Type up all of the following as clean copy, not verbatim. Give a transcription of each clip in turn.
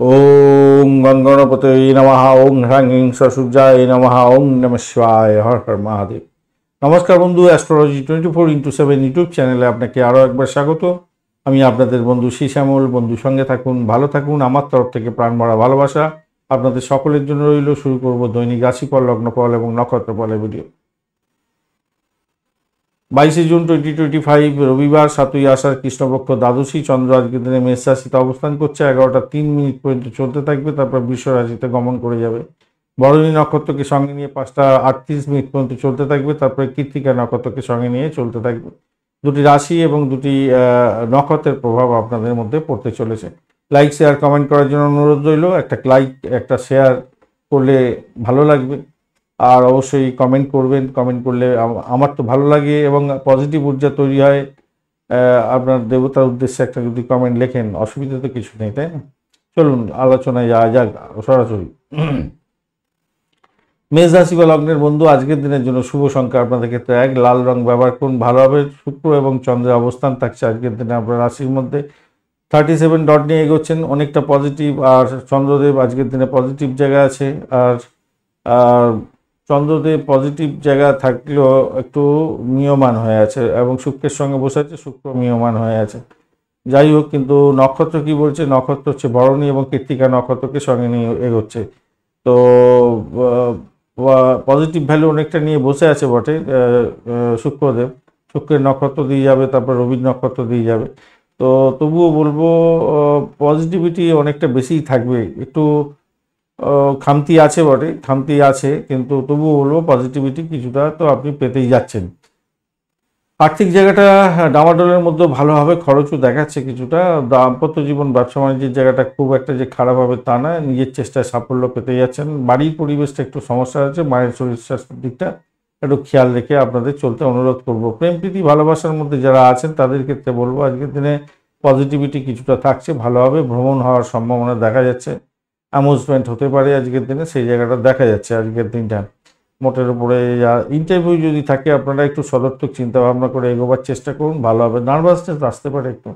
ওং গঙ্গণপতয়ে নমঃ। ওং হ্রাং হিং সূর্যায় নমঃ। ওং নমঃ শিবায়। হর হর মহাদেব। নমস্কার বন্ধু, অ্যাস্ট্রোলজি 24x7 ইউটিউব চ্যানেলে আপনাকে আরও একবার স্বাগত। আমি আপনাদের বন্ধু শ্যামল। বন্ধু সঙ্গে থাকুন, ভালো থাকুন। আমার তরফ থেকে প্রাণ ভরা ভালোবাসা আপনাদের সকলের জন্য রইল। শুরু করব দৈনিক রাশিফল, লগ্নফল এবং নক্ষত্রফলের ভিডিও। 22 জুন 2025 রবিবার, 7ই আষাঢ়, কৃষ্ণপক্ষ, দ্বাদশী। চন্দ্র আজকের দিনে মেষ রাশিতে অবস্থান করছে। 11টা 3 মিনিট পর্যন্ত চলতে থাকবে, তারপর বৃষ রাশিতে গমন করে যাবে। ভরণী নক্ষত্রকে সঙ্গে নিয়ে 5টা 38 মিনিট পর্যন্ত চলতে থাকবে, তারপরে কৃত্তিকা নক্ষত্রকে সঙ্গে নিয়ে চলতে থাকবে। দুটি রাশি এবং দুটি নক্ষত্রের প্রভাব আপনাদের মধ্যে পড়তে চলেছে। লাইক, শেয়ার, কমেন্ট করার জন্য অনুরোধ রইল। একটা লাইক, একটা শেয়ার করলে ভালো লাগবে, আর অবশ্যই কমেন্ট করবেন। কমেন্ট করলে আমার তো ভালো লাগে এবং পজিটিভ ঊর্জা তৈরি হয়। আপনার দেবতার উদ্দেশ্যে একটা যদি কমেন্ট লেখেন, অসুবিধা তো কিছু নেই, তাই না? চলুন আলোচনায় যাওয়া যাক সরাসরি। মেষ রাশি বা লগ্নের বন্ধু, আজকের দিনের জন্য শুভ সংখ্যা আপনাদের ক্ষেত্রে 1। লাল রং ব্যবহার করুন, ভালো হবে। শুক্র এবং চন্দ্রের অবস্থান থাকছে আজকের দিনে আপনার রাশির মধ্যে। 37 ডট নিয়ে এগোচ্ছেন, অনেকটা পজিটিভ। আর চন্দ্রদেব আজকের দিনে পজিটিভ জায়গা আছে। আর চন্দ্রদেব পজিটিভ জায়গা থাকলেও একটু মিয়মান হয়ে আছে এবং শুক্রের সঙ্গে বসে আছে, শুক্র মিয়মান হয়ে আছে। যাই হোক, কিন্তু নক্ষত্র কি বলছে? নক্ষত্র হচ্ছে ভরণী এবং কৃত্তিকা নক্ষত্রকে সঙ্গে নিয়ে এগোচ্ছে। তো পজিটিভ ভ্যালু অনেকটা নিয়ে বসে আছে বটে শুক্রদেব। শুক্রের নক্ষত্র দিয়ে যাবে, তারপর রবির নক্ষত্র দিয়ে যাবে। তো তবুও বলবো পজিটিভিটি অনেকটা বেশিই থাকবে। একটু খামতি আছে বটে, খামতি আছে, কিন্তু তবুও বলবো পজিটিভিটি কিছুটা তো আপনি পেতেই যাচ্ছেন। আর্থিক জায়গাটা ডামাডোলের মধ্যে ভালো হবে, খরচও দেখাচ্ছে কিছুটা। দাম্পত্য জীবন, ব্যবসা বাণিজ্যের জায়গাটা খুব একটা যে খারাপ হবে তা না, নিজের চেষ্টায় সাফল্য পেতে যাচ্ছেন। বাড়ির পরিবেশটা একটু সমস্যা আছে, মায়ের শরীর স্বাস্থ্যের দিকটা একটু খেয়াল রেখে আপনাদের চলতে অনুরোধ করব। প্রেম প্রীতি ভালোবাসার মধ্যে যারা আছেন তাদের ক্ষেত্রে বলবো আজকের দিনে পজিটিভিটি কিছুটা থাকছে, ভালো হবে। ভ্রমণ হওয়ার সম্ভাবনা দেখা যাচ্ছে, অ্যামুজমেন্ট হতে পারে আজকের দিনে, সেই জায়গাটা দেখা যাচ্ছে আজকের দিনটা। মোটের উপরে ইন্টারভিউ যদি থাকে আপনারা একটু সদর্থক চিন্তাভাবনা করে এগোবার চেষ্টা করুন, ভালো হবে। নার্ভাসনেস আসতে পারে, একটু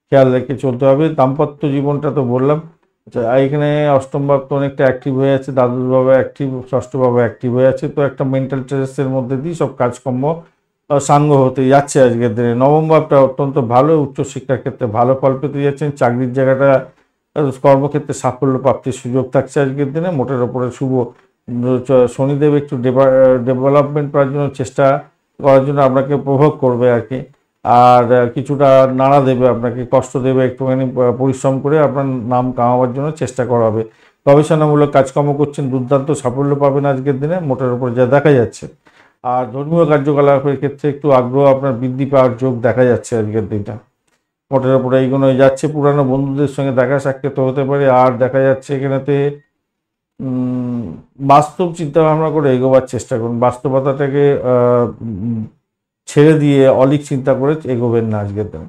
খেয়াল রেখে চলতে হবে। দাম্পত্য জীবনটা তো বললাম। এখানে অষ্টম ভাব তো অনেকটা অ্যাক্টিভ হয়ে আছে, দ্বাদশভাবে অ্যাক্টিভ, ষষ্ঠভাবে অ্যাক্টিভ হয়ে আছে। তো একটা মেন্টাল স্ট্রেসের মধ্যে দিয়ে সব কাজকর্ম সাঙ্গ হতে যাচ্ছে আজকের দিনে। নবম ভাবটা অত্যন্ত ভালো, উচ্চশিক্ষার ক্ষেত্রে ভালো ফল পেতে যাচ্ছেন। চাকরির জায়গাটা, কর্মক্ষেত্রে সাফল্য প্রাপ্তির সুযোগ থাকছে আজকের দিনে। মোটের ওপরে শুভ। শনিদেব একটু ডেভেলপমেন্ট করার জন্য চেষ্টা করার জন্য আপনাকে প্রভোগ করবে আর কি। আর কিছুটা নাড়া দেবে, আপনাকে কষ্ট দেবে, একটুখানি পরিশ্রম করে আপনার নাম কামাবার জন্য চেষ্টা করা হবে। গবেষণামূলক কাজকর্ম করছেন, দুর্দান্ত সাফল্য পাবেন আজকের দিনে, মোটের ওপরে যা দেখা যাচ্ছে। আর ধর্মীয় কার্যকলাপের ক্ষেত্রে একটু আগ্রহ আপনার বৃদ্ধি পাওয়ার যোগ দেখা যাচ্ছে আজকের দিনটা। মোটের ওপরে এইগুলো যাচ্ছে। পুরানো বন্ধুদের সঙ্গে দেখা সাক্ষাৎ হতে পারে। আর দেখা যাচ্ছে এখানেতে বাস্তব চিন্তা ভাবনা করে এগোবার চেষ্টা করুন। বাস্তবতাটাকে ছেড়ে দিয়ে অলিক চিন্তা করে এগোবেন না আজকের দিন।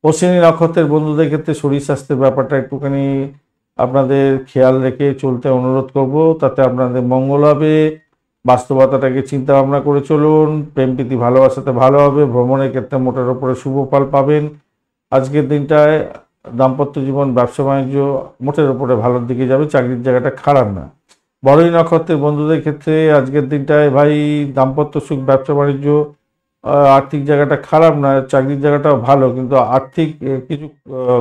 অশ্বিনী নক্ষত্রের বন্ধুদের ক্ষেত্রে শরীর স্বাস্থ্যের ব্যাপারটা একটুখানি আপনাদের খেয়াল রেখে চলতে অনুরোধ করব, তাতে আপনাদের মঙ্গল হবে। বাস্তবতাটাকে চিন্তা ভাবনা করে চলুন। প্রেম প্রীতি ভালোবাসাতে ভালো হবে। ভ্রমণের ক্ষেত্রে মোটের ওপরে শুভ ফল পাবেন আজকের দিনটায়। দাম্পত্য জীবন, ব্যবসা বাণিজ্য মোটের ওপরে ভালোর দিকে যাবে, চাকরির জায়গাটা খারাপ না। বরই নক্ষত্রের বন্ধুদের ক্ষেত্রে আজকের দিনটায় ভাই দাম্পত্য সুখ, ব্যবসা বাণিজ্য, আর্থিক জায়গাটা খারাপ না, চাকরির জায়গাটাও ভালো, কিন্তু আর্থিক কিছু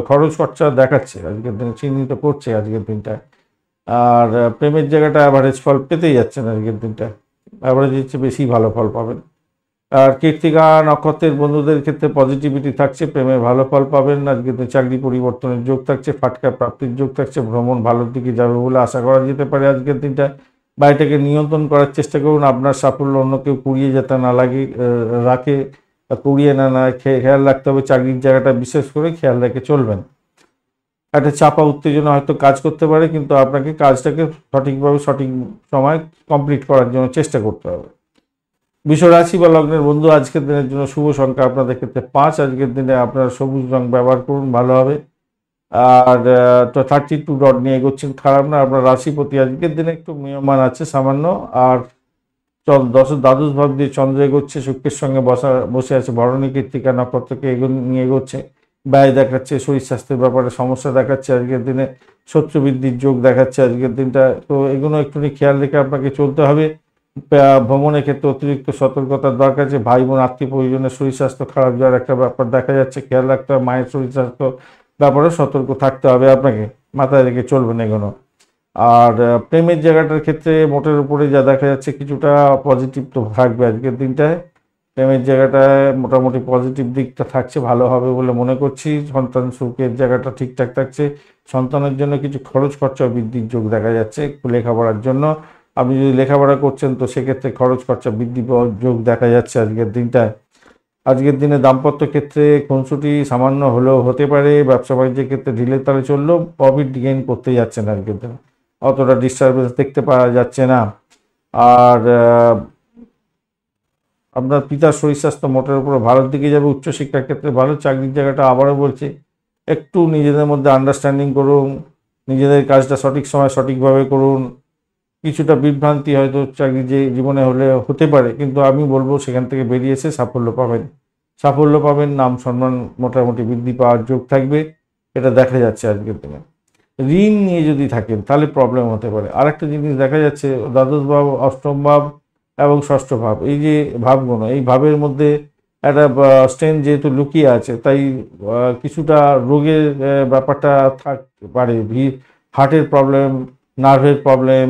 খরচ খরচা দেখাচ্ছে আজকের দিনে, চিহ্নিত করছে আজকের দিনটায়। আর প্রেমের জায়গাটা অ্যাভারেজ ফল পেতেই যাচ্ছেন আজকের দিনটা, অ্যাভারেজের চেয়ে বেশি ভালো ফল পাবেন। আর কৃত্তিকা নক্ষত্রের বন্ধুদের ক্ষেত্রে পজিটিভিটি থাকছে, প্রেমে ভালো ফল পাবেন আজকে। চাকরি পরিবর্তনের যোগ থাকছে, ফাটকা প্রাপ্তির যোগ থাকছে, ভ্রমণ ভালোর দিকে যাবে বলে আশা করা যেতে পারে আজকের দিনটা। বাড়িটাকে নিয়ন্ত্রণ করার চেষ্টা করুন, আপনার সাফল্য অন্য কেউ কুড়িয়ে যেতে না লাগে, রাখে, কুড়িয়ে না খেয়াল রাখতে হবে। চাকরির জায়গাটা বিশেষ করে খেয়াল রেখে চলবেন। একটা চাপা উত্তেজনা হয়তো কাজ করতে পারে, কিন্তু আপনাকে কাজটাকে সঠিকভাবে সঠিক সময় কমপ্লিট করার জন্য চেষ্টা করতে হবে। বৃষ রাশি বা লগ্নের বন্ধু, আজকের দিনের জন্য শুভ সংখ্যা আপনাদের ক্ষেত্রে 5। আজকের দিনে আপনারা সবুজ রং ব্যবহার করুন, ভালো হবে। আর 32 ডট নিয়ে এগোচ্ছেন, খারাপ না। আপনার রাশিপতি আজকের দিনে একটু মিয়মান আছে সামান্য। আর দ্বাদশ ভাব দিয়ে চন্দ্র এগোচ্ছে, শুক্রের সঙ্গে বসে আছে ভরণী কৃত্তিকা নক্ষত্রকে নিয়ে এগোচ্ছে। ব্যয় দেখাচ্ছে, শরীর স্বাস্থ্যের ব্যাপারে সমস্যা দেখাচ্ছে আজকের দিনে, শত্রু বৃদ্ধির যোগ দেখাচ্ছে আজকের দিনটা। তো এগুলো একটুখানি খেয়াল রেখে আপনাকে চলতে হবে। ভ্রমণের ক্ষেত্রে অতিরিক্ত সতর্কতার দরকার আছে। ভাই বোন আত্মীয় পরিজনের শরীর স্বাস্থ্য খারাপ যাওয়ার একটা ব্যাপার দেখা যাচ্ছে, খেয়াল রাখতে হবে। মায়ের শরীর স্বাস্থ্য ব্যাপারে সতর্ক থাকতে হবে আপনাকে, মাথায় রেখে চলবেন এগুলো। আর প্রেমের জায়গাটার ক্ষেত্রে মোটের উপরে যা দেখা যাচ্ছে কিছুটা পজিটিভ তো থাকবে আজকের দিনটায়। প্রেমের জায়গাটায় মোটামুটি পজিটিভ দিকটা থাকছে, ভালো হবে বলে মনে করছি। সন্তান সুখের জায়গাটা ঠিকঠাক থাকছে। সন্তানের জন্য কিছু খরচ খরচা বৃদ্ধির যোগ দেখা যাচ্ছে লেখাপড়ার জন্য। আপনি যদি লেখাপড়া করছেন তো সেক্ষেত্রে খরচ খরচা বৃদ্ধি পাওয়ার যোগ দেখা যাচ্ছে আজকের দিনটায়। আজকের দিনে দাম্পত্য ক্ষেত্রে খুনসুটি সামান্য হলেও হতে পারে। ব্যবসা বাণিজ্যের ক্ষেত্রে ঢিলে তালে চললেও প্রফিট গেইন করতে যাচ্ছে না আজকের দিনে, অতটা ডিস্টারবেন্স দেখতে পাওয়া যাচ্ছে না। আর আপনার পিতার শরীর স্বাস্থ্য মোটের উপরে ভালোর দিকে যাবে। উচ্চশিক্ষার ক্ষেত্রে ভালো। চাকরির জায়গাটা আবারও বলছি, একটু নিজেদের মধ্যে আন্ডারস্ট্যান্ডিং করুন, নিজেদের কাজটা সঠিক সময় সঠিকভাবে করুন। কিছুটা বিভ্রান্তি হয়তো চাকরি যে জীবনে হতে পারে, কিন্তু আমি বলবো সেখান থেকে বেরিয়ে এসে সাফল্য পাবেন। সাফল্য পাবেন, নাম সম্মান মোটামুটি বৃদ্ধি পাওয়ার যোগ থাকবে, এটা দেখা যাচ্ছে আজকের দিনে। ঋণ নিয়ে যদি থাকেন তাহলে প্রবলেম হতে পারে। আরেকটা জিনিস দেখা যাচ্ছে, দ্বাদশ ভাব, অষ্টম ভাব এবং ষষ্ঠ ভাব, এই যে ভাবগুলো, এই ভাবের মধ্যে একটা স্ট্রেন যেহেতু লুকিয়ে আছে, তাই কিছুটা রোগের ব্যাপারটা থাকতে পারে। হার্টের প্রবলেম, নার্ভের প্রবলেম,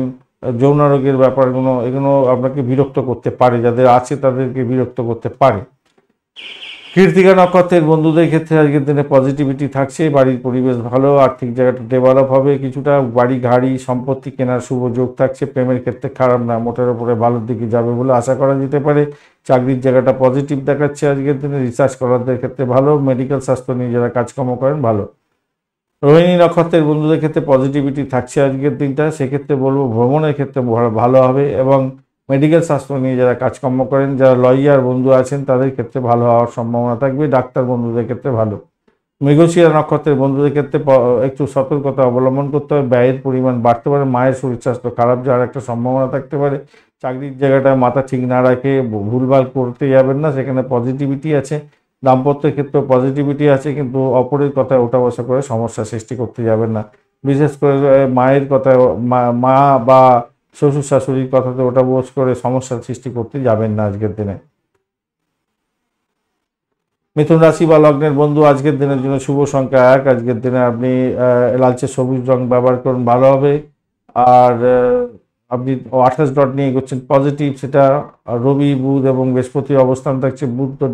যৌনারোগের ব্যাপারগুলো, এগুলো আপনাকে বিরক্ত করতে পারে, যাদের আছে তাদেরকে বিরক্ত করতে পারে। কৃত্তিকা নক্ষত্রের বন্ধুদের ক্ষেত্রে আজকের দিনে পজিটিভিটি থাকছে। বাড়ির পরিবেশ ভালো, আর্থিক জায়গাটা ডেভেলপ হবে কিছুটা। বাড়ি গাড়ি সম্পত্তি কেনার শুভ যোগ থাকছে। প্রেমের ক্ষেত্রে খারাপ না, মোটের উপরে ভালোর দিকে যাবে বলে আশা করা যেতে পারে। চাকরির জায়গাটা পজিটিভ দেখাচ্ছে আজকের দিনে। রিসার্চ করারদের ক্ষেত্রে ভালো। মেডিকেল স্বাস্থ্য নিয়ে যারা কাজকর্ম করেন ভালো। রোহিণী নক্ষত্রের বন্ধুদের ক্ষেত্রে পজিটিভিটি থাকছে আজকের দিনটা। সেক্ষেত্রে বলবো ভ্রমণের ক্ষেত্রে ভালো হবে, এবং মেডিকেল স্বাস্থ্য নিয়ে যারা কাজকর্ম করেন, যারা লয়ার বন্ধু আছেন তাদের ক্ষেত্রে ভালো হওয়ার সম্ভাবনা থাকবে। ডাক্তার বন্ধুদের ক্ষেত্রে ভালো। মৃগশিরা নক্ষত্রের বন্ধুদের ক্ষেত্রে একটু সতর্কতা অবলম্বন করতে হবে। ব্যয়ের পরিমাণ বাড়তে পারে। মায়ের শরীর স্বাস্থ্য খারাপ যাওয়ার একটা সম্ভাবনা থাকতে পারে। চাকরির জায়গাটায় মাথা ঠিক না রাখে ভুলভাল করতে যাবেন না, সেখানে পজিটিভিটি আছে। দাম্পত্যের ক্ষেত্রে পজিটিভিটি আছে, কিন্তু অপরের কথায় ওঠা বসা করে সমস্যা সৃষ্টি করতে যাবেন না। বিশেষ করে মায়ের কথায়, মা বা শ্বশুর শাশুড়ির কথাতে ওঠা বস করে সমস্যার সৃষ্টি করতে যাবেন না আজকের দিনে। মিথুন রাশি বা লগ্নের বন্ধু, আজকের দিনের জন্য শুভ সংখ্যা 1। আজকের দিনে আপনি লালচে সবুজ রং ব্যবহার করুন, ভালো হবে। আর আপনি 28 ডট নিয়ে এগোচ্ছেন, পজিটিভ। সেটা রবি, বুধ এবং বৃহস্পতি অবস্থান থাকছে। বুধ তো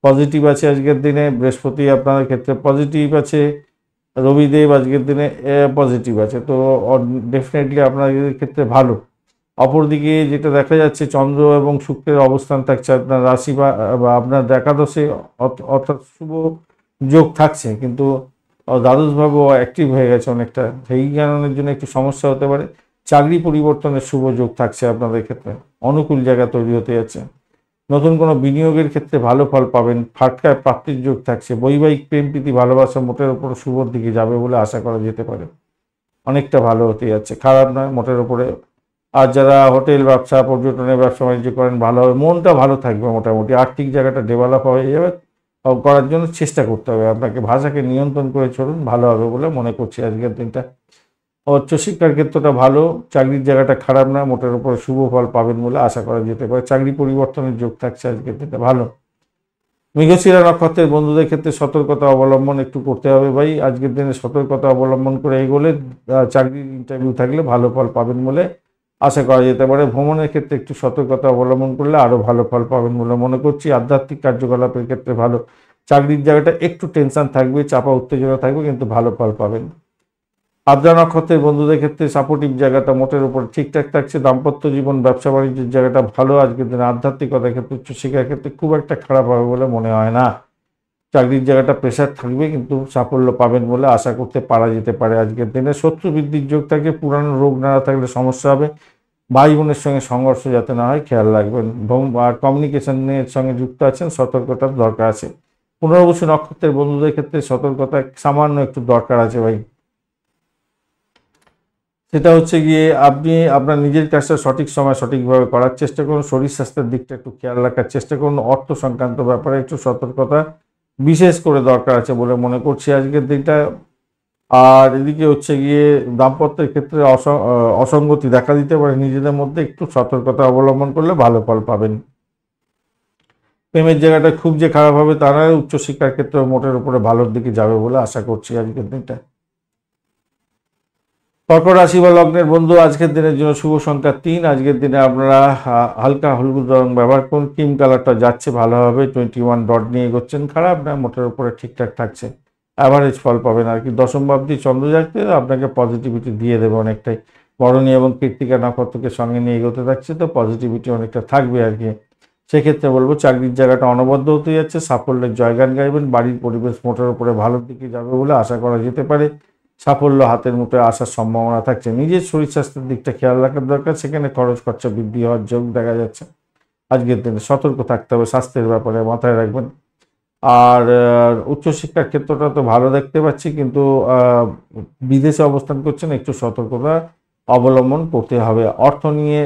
পজিটিভ আছে আজকের দিনে, বৃহস্পতি আপনাদের ক্ষেত্রে পজিটিভ আছে, রবিদেব আজকের দিনে পজিটিভ আছে। তো ডেফিনেটলি আপনাদের ক্ষেত্রে ভালো। অপরদিকে যেটা দেখা যাচ্ছে, চন্দ্র এবং শুক্রের অবস্থান থাকছে আপনার রাশি বা আপনার একাদশে, অর্থাৎ শুভ যোগ থাকছে, কিন্তু দ্বাদশভাবেও অ্যাক্টিভ হয়ে গেছে অনেকটা, সেই কারণের জন্য একটু সমস্যা হতে পারে। চাকরি পরিবর্তনের শুভ যোগ থাকছে আপনাদের ক্ষেত্রে, অনুকূল জায়গা তৈরি হতে যাচ্ছে। নতুন কোনো বিনিয়োগের ক্ষেত্রে ভালো ফল পাবেন। ফাটকায় প্রাপ্তির যোগ থাকছে। বৈবাহিক প্রেম প্রীতি ভালোবাসা মোটের ওপর শুভর দিকে যাবে বলে আশা করা যেতে পারে, অনেকটা ভালো হতে যাচ্ছে, খারাপ নয় মোটের ওপরে। আর যারা হোটেল ব্যবসা, পর্যটনের ব্যবসা বাণিজ্য করেন ভালো হবে, মনটা ভালো থাকবে মোটামুটি। আর্থিক জায়গাটা ডেভেলপ হয়ে যাবে, করার জন্য চেষ্টা করতে হবে আপনাকে। ভাষাকে নিয়ন্ত্রণ করে চলুন, ভালো হবে বলে মনে করছি আজকের দিনটা। উচ্চশিক্ষার ক্ষেত্রটা ভালো। চাকরির জায়গাটা খারাপ না, মোটের উপরে শুভ ফল পাবেন বলে আশা করা যেতে পারে। চাকরি পরিবর্তনের যোগ থাকছে আজকের দিনটা, ভালো। মৃগশিরা নক্ষত্রের বন্ধুদের ক্ষেত্রে সতর্কতা অবলম্বন একটু করতে হবে ভাই। আজকের দিনে সতর্কতা অবলম্বন করে এগোলে চাকরির ইন্টারভিউ থাকলে ভালো ফল পাবেন বলে আশা করা যেতে পারে। ভ্রমণের ক্ষেত্রে একটু সতর্কতা অবলম্বন করলে আরও ভালো ফল পাবেন বলে মনে করছি। আধ্যাত্মিক কার্যকলাপের ক্ষেত্রে ভালো। চাকরির জায়গাটা একটু টেনশন থাকবে, চাপা উত্তেজনা থাকবে, কিন্তু ভালো ফল পাবেন। আদ্রা নক্ষত্রের বন্ধুদের ক্ষেত্রে সাপোর্টিভ জায়গাটা মোটের উপর ঠিকঠাক থাকছে। দাম্পত্য জীবন, ব্যবসা বাণিজ্যের জায়গাটা ভালো আজকের দিনে। আধ্যাত্মিকতার ক্ষেত্রে, উচ্চশিক্ষার ক্ষেত্রে খুব একটা খারাপ হবে বলে মনে হয় না। চাকরির জায়গাটা প্রেশার থাকবে, কিন্তু সাফল্য পাবেন বলে আশা করতে পারা যেতে পারে আজকের দিনে। শত্রু বৃদ্ধির যোগ থাকে। পুরানো রোগ না থাকলে সমস্যা হবে। ভাই বোনের সঙ্গে সংঘর্ষ যাতে না হয় খেয়াল রাখবেন। আর কমিউনিকেশনের সঙ্গে যুক্ত আছেন, সতর্কতার দরকার আছে। পুনর্বসু নক্ষত্রের বন্ধুদের ক্ষেত্রে সতর্কতা সামান্য একটু দরকার আছে ভাই। সেটা হচ্ছে গিয়ে আপনি আপনার নিজের কাজটা সঠিক সময় সঠিকভাবে করার চেষ্টা করুন। শরীর স্বাস্থ্যের দিকটা একটু খেয়াল রাখার চেষ্টা করুন। অর্থ সংক্রান্ত ব্যাপারে একটু সতর্কতা বিশেষ করে দরকার আছে বলে মনে করছি আজকের দিনটা। আর এদিকে হচ্ছে গিয়ে দাম্পত্যের ক্ষেত্রে অসঙ্গতি দেখা দিতে পারে, নিজেদের মধ্যে একটু সতর্কতা অবলম্বন করলে ভালো ফল পাবেন। প্রেমের জায়গাটা খুব যে খারাপ হবে তা নয়, উচ্চশিক্ষার ক্ষেত্রে মোটের উপরে ভালোর দিকে যাবে বলে আশা করছি আজকের দিনটা। কর্কট রাশি বা লগ্নের বন্ধু, আজকের দিনের জন্য শুভ সংখ্যা 3। আজকের দিনে আপনারা হালকা হলুদ রং ব্যবহার করুন, ক্রিম কালারটা যাচ্ছে ভালোভাবে, 21 ডট নিয়ে এগোচ্ছেন, খারাপ না, মোটের উপরে ঠিকঠাক থাকছে, অ্যাভারেজ ফল পাবেন আর কি। দশম ভাবটি চন্দ্র যাচ্ছে, আপনাকে পজিটিভিটি দিয়ে দেবে অনেকটাই। বরণী এবং কৃত্তিকা নক্ষত্রকে সঙ্গে নিয়ে এগোতে থাকছে, তো পজিটিভিটি অনেকটা থাকবে আর কি। সেক্ষেত্রে বলবো চাকরির জায়গাটা অনবদ্য হতে যাচ্ছে, সাফল্যের জয়গান গাইবেন, বাড়ির পরিবেশ মোটের উপরে ভালোর দিকে যাবে বলে আশা করা যেতে পারে। সাফল্য হাতের মুঠোয় আসার সম্ভাবনা থাকছে। নিজের শরীর স্বাস্থ্যের দিকটা খেয়াল রাখার দরকার, সেখানে খরচ খরচা বৃদ্ধি হওয়ার যোগ দেখা যাচ্ছে। আজকের দিনে সতর্ক থাকতে হবে, স্বাস্থ্যের ব্যাপারে মাথায় রাখবেন। আর উচ্চশিক্ষার ক্ষেত্রটা তো ভালো দেখতে পাচ্ছি, কিন্তু বিদেশে অবস্থান করছেন, একটু সতর্কতা অবলম্বন করতে হবে। অর্থ নিয়ে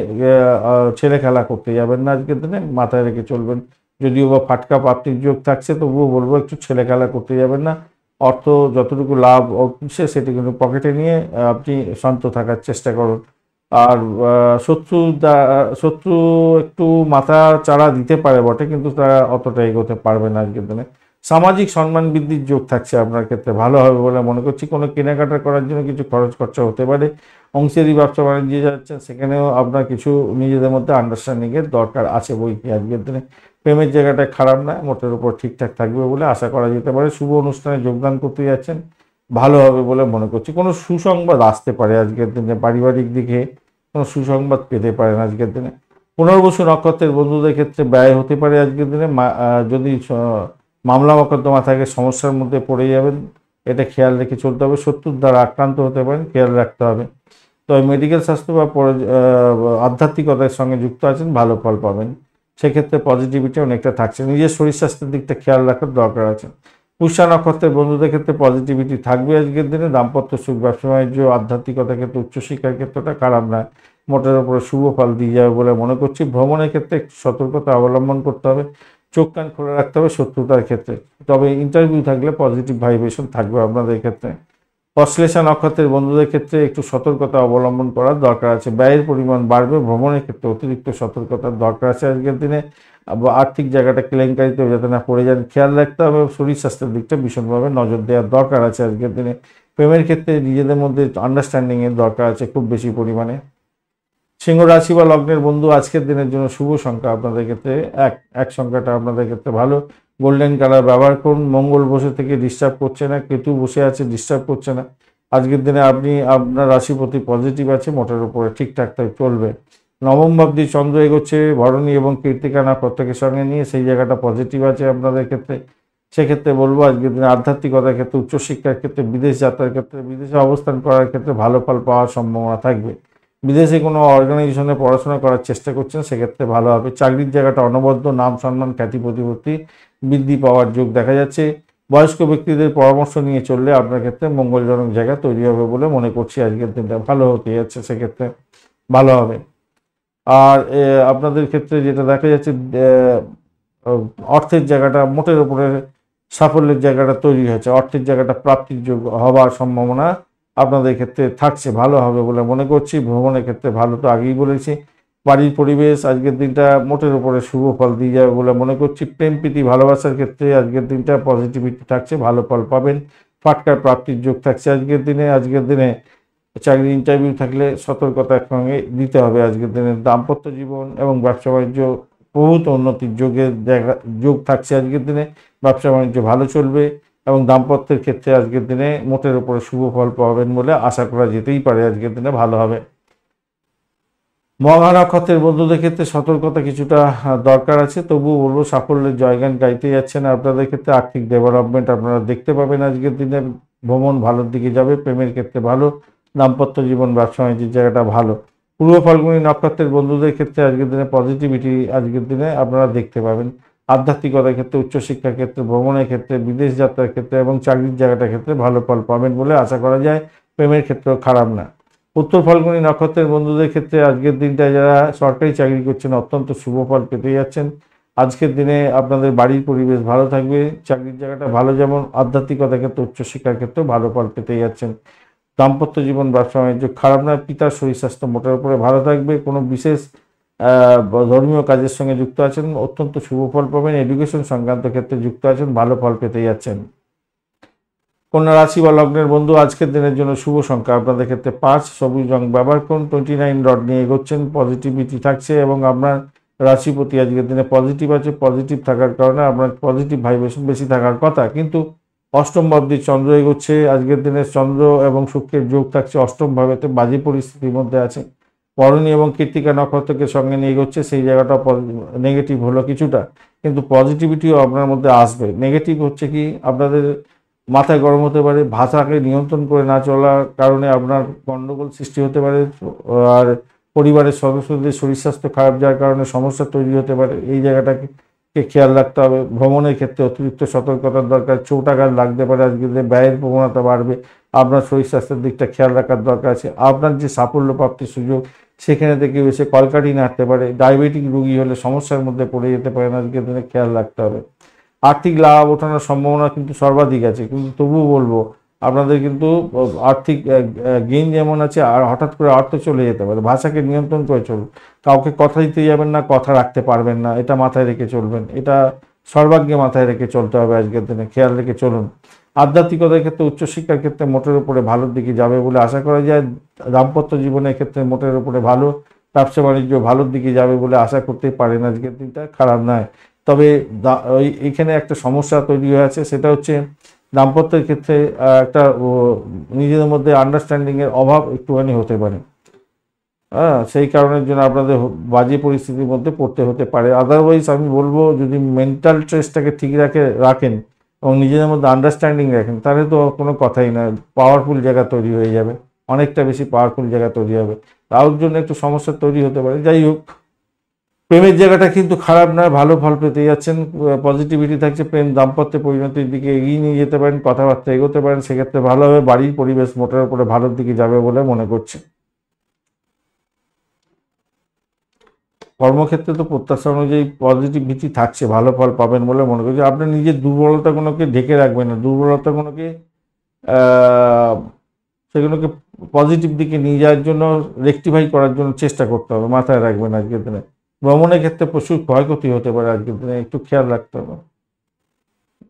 ছেলে খেলা করতে যাবেন না আজকের দিনে, মাথায় রেখে চলবেন। যদিও বা ফাটকা প্রাপ্তির যোগ থাকছে, তবুও বলবো একটু ছেলে খেলা করতে যাবেন না। অর্থ যতটুকু লাভ অফিসে সেটি কিন্তু পকেটে নিয়ে আপনি শান্ত থাকার চেষ্টা করুন। আর শত্রু একটু মাথা চাড়া দিতে পারে বটে, কিন্তু তারা অতটা এগোতে পারবে না আজকের দিনে। সামাজিক সম্মান বৃদ্ধির যোগ থাকছে আপনার ক্ষেত্রে, ভালো হবে বলে মনে করছি। কোনো কেনাকাটা করার জন্য কিছু খরচ খরচা হতে পারে। অংশেরই ব্যবসা বাণিজ্যে যাচ্ছেন, সেখানেও আপনার কিছু নিজেদের মধ্যে আন্ডারস্ট্যান্ডিংয়ের দরকার আছে বই কি আজকের দিনে। প্রেমের জায়গাটা খারাপ না, মোটের উপর ঠিকঠাক থাকবে বলে আশা করা যেতে পারে। শুভ অনুষ্ঠানে যোগদান করতে যাচ্ছেন, ভালো হবে বলে মনে করছি। কোনো সুসংবাদ আসতে পারে আজকের দিনে, পারিবারিক দিকে কোনো সুসংবাদ পেতে পারেন আজকের দিনে। পুনর্বসু নক্ষত্রের বন্ধুদের ক্ষেত্রে ব্যয় হতে পারে আজকের দিনে। যদি মামলা মোকদ্দমা থাকে, সমস্যার মধ্যে পড়ে যাবেন, এটা খেয়াল রেখে চলতে হবে। শত্রুর দ্বারা আক্রান্ত হতে পারেন, খেয়াল রাখতে হবে। তো মেডিকেল স্বাস্থ্য বা আধ্যাত্মিকতার সঙ্গে যুক্ত আছেন, ভালো ফল পাবেন। সেক্ষেত্রে পজিটিভিটি অনেকটা থাকছে। নিজের শরীর স্বাস্থ্যের দিকটা খেয়াল রাখার দরকার আছে। পুষ্যা নক্ষত্রের বন্ধুদের ক্ষেত্রে পজিটিভিটি থাকবে আজকের দিনে। দাম্পত্য সুখ, ব্যবসা বাণিজ্য, আধ্যাত্মিকতার ক্ষেত্রে, উচ্চশিক্ষার ক্ষেত্রটা খারাপ না, মোটের উপরে শুভ ফল দিয়ে যাবে বলে মনে করছি। ভ্রমণের ক্ষেত্রে একটু সতর্কতা অবলম্বন করতে হবে, চোখ কান খোলা রাখতে হবে শত্রুতার ক্ষেত্রে। তবে ইন্টারভিউ থাকলে পজিটিভ ভাইব্রেশন থাকবে আপনাদের ক্ষেত্রে। অশ্লেষা নক্ষত্রের বন্ধুদের ক্ষেত্রে একটু সতর্কতা অবলম্বন করার দরকার আছে। ব্যয়ের পরিমাণ বাড়বে, ভ্রমণের ক্ষেত্রে অতিরিক্ত সতর্কতার দরকার আছে আজকের দিনে। আর্থিক জায়গাটা কেলেঙ্কারিতেও যাতে না পড়ে যান, খেয়াল রাখতে হবে। শরীর স্বাস্থ্যের দিকটা ভীষণভাবে নজর দেওয়ার দরকার আছে আজকের দিনে। প্রেমের ক্ষেত্রে নিজেদের মধ্যে আন্ডারস্ট্যান্ডিংয়ের দরকার আছে খুব বেশি পরিমাণে। সিংহ রাশি বা লগ্নের বন্ধু, আজকের দিনের জন্য শুভ সংখ্যা আপনাদের ক্ষেত্রে এক সংখ্যাটা আপনাদের ক্ষেত্রে ভালো। গোল্ডেন কালার ব্যবহার করুন। মঙ্গল বসে থেকে ডিস্টার্ব করছে না, কেতু বসে আছে ডিস্টার্ব করছে না। আজকের দিনে আপনার রাশিপতি পজিটিভ আছে, মোটের উপরে ঠিকঠাক তাই চলবে। নবম ভাবটি চন্দ্র এগোচ্ছে ভরণী এবং কৃত্তিকা নক্ষত্রকের সঙ্গে নিয়ে, সেই জায়গাটা পজিটিভ আছে আপনাদের ক্ষেত্রে। সেক্ষেত্রে বলবো আজকের দিনে আধ্যাত্মিকতার ক্ষেত্রে, উচ্চশিক্ষার ক্ষেত্রে, বিদেশ যাত্রার ক্ষেত্রে, বিদেশে অবস্থান করার ক্ষেত্রে ভালো ফল পাওয়ার সম্ভাবনা থাকবে। বিদেশে কোনো অর্গানাইজেশনে পড়াশোনা করার চেষ্টা করছেন, সেক্ষেত্রে ভালো হবে। চাকরির জায়গাটা অনবদ্য, নাম সম্মান খ্যাতি প্রতিপত্তি বৃদ্ধি পাওয়ার যোগ দেখা যাচ্ছে। বয়স্ক ব্যক্তিদের পরামর্শ নিয়ে চললে আপনার ক্ষেত্রে মঙ্গলজনক জায়গা তৈরি হবে বলে মনে করছি। আজকের দিনটা ভালো হতে যাচ্ছে, সেক্ষেত্রে ভালো হবে। আর আপনাদের ক্ষেত্রে যেটা দেখা যাচ্ছে, অর্থের জায়গাটা মোটের উপরে সাফল্যের জায়গাটা তৈরি হয়েছে, অর্থের জায়গাটা প্রাপ্তির যোগ হওয়ার সম্ভাবনা আপনাদের ক্ষেত্রে থাকছে, ভালো হবে বলে মনে করছি। ভ্রমণের ক্ষেত্রে ভালো তো আগেই বলেছি। বাড়ির পরিবেশ আজকের দিনটা মোটের উপরে শুভ ফল দিয়ে যাবে বলে মনে করছি। প্রেম প্রীতি ভালোবাসার ক্ষেত্রে আজকের দিনটা পজিটিভিটি থাকছে, ভালো ফল পাবেন। ফাটকার প্রাপ্তির যোগ থাকছে আজকের দিনে। আজকের দিনে চাকরির ইন্টারভিউ থাকলে সতর্কতার সঙ্গে দিতে হবে আজকের দিনে। দাম্পত্য জীবন এবং ব্যবসা বাণিজ্য বহুত উন্নতির যোগ থাকছে আজকের দিনে। ব্যবসা বাণিজ্য ভালো চলবে এবং দাম্পত্যের ক্ষেত্রে আজকের দিনে মোটের উপরে শুভ ফল পাবেন বলে আশা করা যেতেই পারে। আজকের দিনে ভালো হবে। মঘা নক্ষত্রের বন্ধুদের ক্ষেত্রে সতর্কতা কিছুটা দরকার আছে, তবুও বলবো সাফল্যের জয়গান গাইতে যাচ্ছেন। আপনাদের ক্ষেত্রে আর্থিক ডেভেলপমেন্ট আপনারা দেখতে পাবেন আজকের দিনে। ভ্রমণ ভালোর দিকে যাবে, প্রেমের ক্ষেত্রে ভালো, দাম্পত্য জীবন ব্যবসা বাণিজ্যের জায়গাটা ভালো। পূর্ব ফাল্গুনী নক্ষত্রের বন্ধুদের ক্ষেত্রে আজকের দিনে পজিটিভিটি আজকের দিনে আপনারা দেখতে পাবেন। আধ্যাত্মিকতার ক্ষেত্রে, উচ্চশিক্ষার ক্ষেত্রে, ভ্রমণের ক্ষেত্রে, বিদেশ যাত্রার ক্ষেত্রে এবং চাকরির জায়গাটার ক্ষেত্রে ভালো ফল পাবেন বলে আশা করা যায়। প্রেমের ক্ষেত্রেও খারাপ না। উত্তর ফাল্গুনী নক্ষত্রের বন্ধুদের ক্ষেত্রে আজকের দিনটা যারা সরকারি চাকরি করছেন, অত্যন্ত শুভ ফল পেতে যাচ্ছেন। আজকের দিনে আপনাদের বাড়ির পরিবেশ ভালো থাকবে, চাকরির জায়গাটা ভালো, যেমন আধ্যাত্মিকতার ক্ষেত্রে উচ্চশিক্ষার ক্ষেত্রেও ভালো ফল পেতেই যাচ্ছেন। দাম্পত্য জীবন ব্যবসা বাণিজ্য খারাপ নয়, পিতার শরীর স্বাস্থ্য মোটের উপরে ভালো থাকবে। কোনো বিশেষ ধর্মীয় কাজের সঙ্গে যুক্ত আছেন, অত্যন্ত শুভ ফল পাবেন। এডুকেশন সংক্রান্ত ক্ষেত্রে যুক্ত আছেন, ভালো ফল পেতে যাচ্ছেন। কন্যা রাশি বা লগ্নের বন্ধু, আজকের দিনের জন্য শুভ সংখ্যা আপনাদের ক্ষেত্রে 5, সবুজ রং ব্যবহার করুন। 29 রড নিয়ে এগোচ্ছেন, পজিটিভিটি থাকছে এবং আপনার রাশিপতি আজকের দিনে পজিটিভ আছে। পজিটিভ থাকার কারণে আপনার পজিটিভ ভাইব্রেশন বেশি থাকার কথা, কিন্তু অষ্টম ভাবটি চন্দ্র এগোচ্ছে। আজকের দিনে চন্দ্র এবং শুক্রের যোগ থাকছে অষ্টম ভাবেতে, বাজে পরিস্থিতির মধ্যে আছে। ভরণী এবং কৃত্তিকা নক্ষত্রকে সঙ্গে নিয়ে এগোচ্ছে, সেই জায়গাটা নেগেটিভ হলো কিছুটা, কিন্তু পজিটিভিটিও আপনার মধ্যে আসবে। নেগেটিভ হচ্ছে কি, আপনাদের মাথায় গরম হতে পারে, ভাষাকে নিয়ন্ত্রণ করে না চলার কারণে আপনার গণ্ডগোল সৃষ্টি হতে পারে, আর পরিবারের সদস্যদের শরীর স্বাস্থ্য খারাপ যাওয়ার কারণে সমস্যা তৈরি হতে পারে। এই জায়গাটাকে খেয়াল রাখতে হবে। ভ্রমণের ক্ষেত্রে অতিরিক্ত সতর্কতার দরকার, চোট আঘাত লাগতে পারে, আজকে ব্যয়ের প্রবণতা বাড়বে। আপনার শরীর স্বাস্থ্যের দিকটা খেয়াল রাখার দরকার আছে। আপনার যে সাফল্য প্রাপ্তির সুযোগ, সেখানে থেকে এসে কলকাঠি নাড়তে পারে। ডায়াবেটিক রোগী হলে সমস্যার মধ্যে পড়ে যেতে পারেন, আজকের দিনে খেয়াল রাখতে হবে। আর্থিক লাভ ওঠানোর সম্ভাবনা কিন্তু সর্বাধিক আছে, কিন্তু তবুও বলবো আপনাদের কিন্তু আর্থিক গেইন যেমন আছে, আর হঠাৎ করে অর্থ চলে যেতে পারে। ভাষাকে নিয়ন্ত্রণ করে চলুন, কাউকে কথা দিতে যাবেন না, কথা রাখতে পারবেন না, এটা মাথায় রেখে চলবেন। এটা সর্বাগ্যে মাথায় রেখে চলতে হবে, আজকের দিনে খেয়াল রেখে চলুন। আধ্যাত্মিকতার ক্ষেত্রে উচ্চশিক্ষার ক্ষেত্রে মোটের উপরে ভালোর দিকে যাবে বলে আশা করা যায়। দাম্পত্য জীবনের ক্ষেত্রে মোটের উপরে ভালো, ব্যবসা বাণিজ্য ভালোর দিকে যাবে বলে আশা করতেই পারেন। আজকের দিনটা খারাপ নয়, তবে এইখানে একটা সমস্যা তৈরি হয়ে আছে, সেটা হচ্ছে দাম্পত্যের ক্ষেত্রে একটা নিজেদের মধ্যে আন্ডারস্ট্যান্ডিংয়ের অভাব একটুখানি হতে পারে। হ্যাঁ, সেই কারণের জন্য আপনাদের বাজে পরিস্থিতির মধ্যে পড়তে হতে পারে। আদারওয়াইজ আমি বলবো, যদি মেন্টাল স্ট্রেসটাকে ঠিক রাখেন এবং নিজেদের মধ্যে আন্ডারস্ট্যান্ডিং রাখেন, তাহলে তো কোনো কথাই না, পাওয়ারফুল জায়গা তৈরি হয়ে যাবে, অনেকটা বেশি পাওয়ারফুল জায়গা তৈরি হবে। তার জন্য একটু সমস্যা তৈরি হতে পারে। যাই হোক, প্রেমের জায়গাটা কিন্তু খারাপ নয়, ভালো ফল পেতে যাচ্ছেন। পজিটিভিটি থাকছে, প্রেম দাম্পত্যে পরিণতির দিকে এগিয়ে নিয়ে যেতে পারেন, কথাবার্তা এগোতে পারেন, সেক্ষেত্রে ভালো হবে। বাড়ির পরিবেশ মোটের উপরে ভালোর দিকে যাবে বলে মনে করছে। কর্মক্ষেত্রে তো প্রত্যাশা অনুযায়ী পজিটিভিটি থাকছে, ভালো ফল পাবেন বলে মনে করছি। আপনার নিজের দুর্বলতাগুলোকে ঢেকে রাখবেন না, দুর্বলতাগুলোকে সেগুলোকে পজিটিভ দিকে নিয়ে যাওয়ার জন্য, রেকটিফাই করার জন্য চেষ্টা করতে হবে, মাথায় রাখবেন। আজকের দিনে ভ্রমণের ক্ষেত্রে প্রচুর ক্ষয়ক্ষতি হতে পারে, আজকের দিনে একটু খেয়াল রাখতে হবে।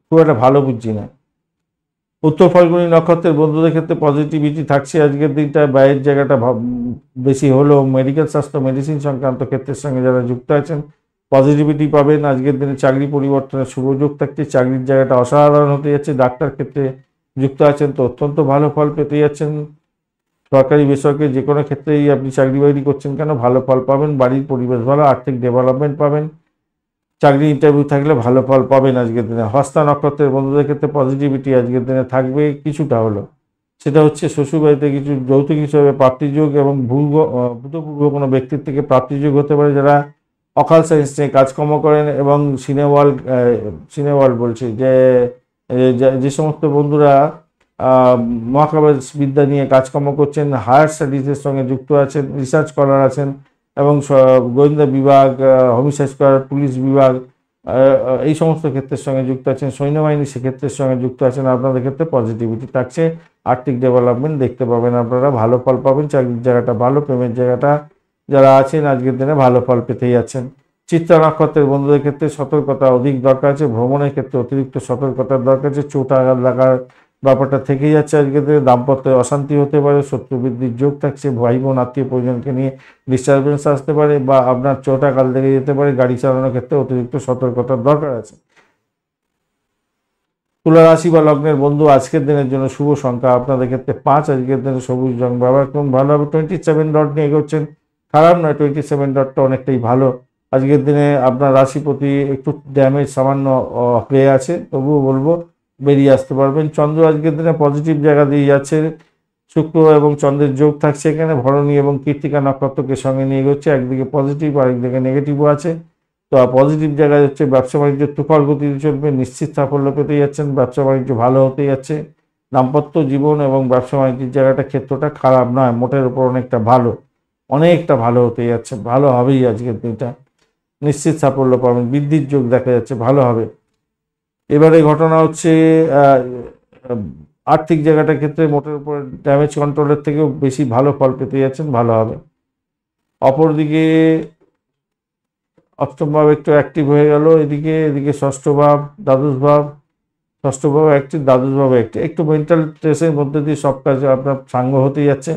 খুব একটা ভালো বুঝছি না। উত্তর ফাল্গুনী নক্ষত্রের বন্ধুদের ক্ষেত্রে পজিটিভিটি থাকছে আজকের দিনটা। ব্যয়ের জায়গাটা বেশি হলেও মেডিকেল স্বাস্থ্য, মেডিসিন সংক্রান্ত ক্ষেত্রের সঙ্গে যারা যুক্ত আছেন, পজিটিভিটি পাবেন। আজকের দিনে চাকরি পরিবর্তনের সুযোগ থাকছে, চাকরির জায়গাটা অসাধারণ হতে যাচ্ছে। ডাক্তার ক্ষেত্রে যুক্ত আছেন তো অত্যন্ত ভালো ফল পেতে যাচ্ছেন। সরকারি বেসরকারি যে কোনো ক্ষেত্রেই আপনি চাকরি বাকরি করছেন কেন, ভালো ফল পাবেন। বাড়ির পরিবেশ ভালো, আর্থিক ডেভেলপমেন্ট পাবেন। চাকরি ইন্টারভিউ থাকলে ভালো ফল পাবেন আজকের দিনে। হস্তা নক্ষত্রের বন্ধুদের ক্ষেত্রে পজিটিভিটি আজকের দিনে থাকবে কিছুটা হলো, সেটা হচ্ছে শ্বশুরবাড়িতে কিছু যৌতুক হিসাবে প্রাপ্তিযোগ এবং ভূতপূর্ব কোনো ব্যক্তির থেকে প্রাপ্তিযোগ হতে পারে। যারা অকাল সায়েন্স নিয়ে কাজকর্ম করেন এবং সিনেওয়াল বলছি যে সমস্ত বন্ধুরা মহাকাশ বিদ্যা নিয়ে কাজকর্ম করছেন, হায়ার স্টাডিজের সঙ্গে যুক্ত আছেন, রিসার্চ স্কলার আছেন এবং গোয়েন্দা বিভাগ, হোমিসাইড স্কোয়াড, পুলিশ বিভাগ, এই সমস্ত ক্ষেত্রের সঙ্গে যুক্ত আছেন, সৈন্যবাহিনী সেক্ষেত্রের সঙ্গে যুক্ত আছেন, আপনাদের ক্ষেত্রে পজিটিভিটি থাকছে। আর্থিক ডেভেলপমেন্ট দেখতে পাবেন, আপনারা ভালো ফল পাবেন। চাকরির জায়গাটা ভালো, প্রেমের জায়গাটা যারা আছেন আজকের দিনে ভালো ফল পেতেই যাচ্ছেন। চিত্রা নক্ষত্রের বন্ধুদের ক্ষেত্রে সতর্কতা অধিক দরকার আছে, ভ্রমণের ক্ষেত্রে অতিরিক্ত সতর্কতার দরকার আছে। চোট আঘাত লাগার ব্যাপারটা থেকেই যাচ্ছে আজকের দিনে। দাম্পত্যে অশান্তি হতে পারে, শত্রু বৃদ্ধির যোগ থাকছে, ভাই বোন আত্মীয় পরিজনকে নিয়ে ডিস্টারবেন্স আসতে পারে বা আপনার চোট আঘাত লেগে যেতে পারে। গাড়ি চালানোর ক্ষেত্রে অতিরিক্ত সতর্কতার দরকার আছে। তুলা রাশি বা লগ্নের বন্ধু, আজকের দিনের জন্য শুভ সংখ্যা আপনাদের ক্ষেত্রে 5, আজকের দিনে সবুজ রং ব্যবহার করুন, ভালো হবে। 27 ডট নিয়ে এগোচ্ছেন, খারাপ নয়। 27 ডটটা অনেকটাই ভালো। আজকের দিনে আপনার রাশিপতি একটু ড্যামেজ সামান্য হয়ে আছে, তবুও বলবো বেরিয়ে আসতে পারবেন। চন্দ্র আজকের দিনে পজিটিভ জায়গা দিয়ে যাচ্ছে, শুক্র এবং চন্দ্রের যোগ থাকছে এখানে। ভরণী এবং কৃত্তিকা নক্ষত্রকে সঙ্গে নিয়ে এগোচ্ছে, একদিকে পজিটিভ আরেকদিকে নেগেটিভও আছে। তো পজিটিভ জায়গায় হচ্ছে ব্যবসা বাণিজ্য তুফার গতিতে চলবে, নিশ্চিত সাফল্য পেতে যাচ্ছেন, ব্যবসা বাণিজ্য ভালো হতে যাচ্ছে। দাম্পত্য জীবন এবং ব্যবসা বাণিজ্যের জায়গাটা ক্ষেত্রটা খারাপ নয়, মোটের উপর অনেকটা ভালো, অনেকটা ভালো হতে যাচ্ছে, ভালো হবেই আজকের দিনটা। নিশ্চিত সাফল্য পাবেন, বৃদ্ধির যোগ দেখা যাচ্ছে, ভালো হবে। এবারে ঘটনা হচ্ছে আর্থিক জায়গাটার ক্ষেত্রে মোটের উপর ড্যামেজ কন্ট্রোলের থেকেও বেশি ভালো ফল পেতে যাচ্ছেন, ভালো হবে। অপরদিকে অষ্টম ভাব একটু অ্যাক্টিভ হয়ে গেল, এদিকে ষষ্ঠ ভাব, দ্বাদশ ভাব, ষষ্ঠ ভাব অ্যাক্টিভ, দ্বাদশ ভাব অ্যাক্টিভ, একটু মেন্টাল স্ট্রেসের মধ্যে দিয়ে সব কাজে আপনার সাঙ্গ হতে যাচ্ছে।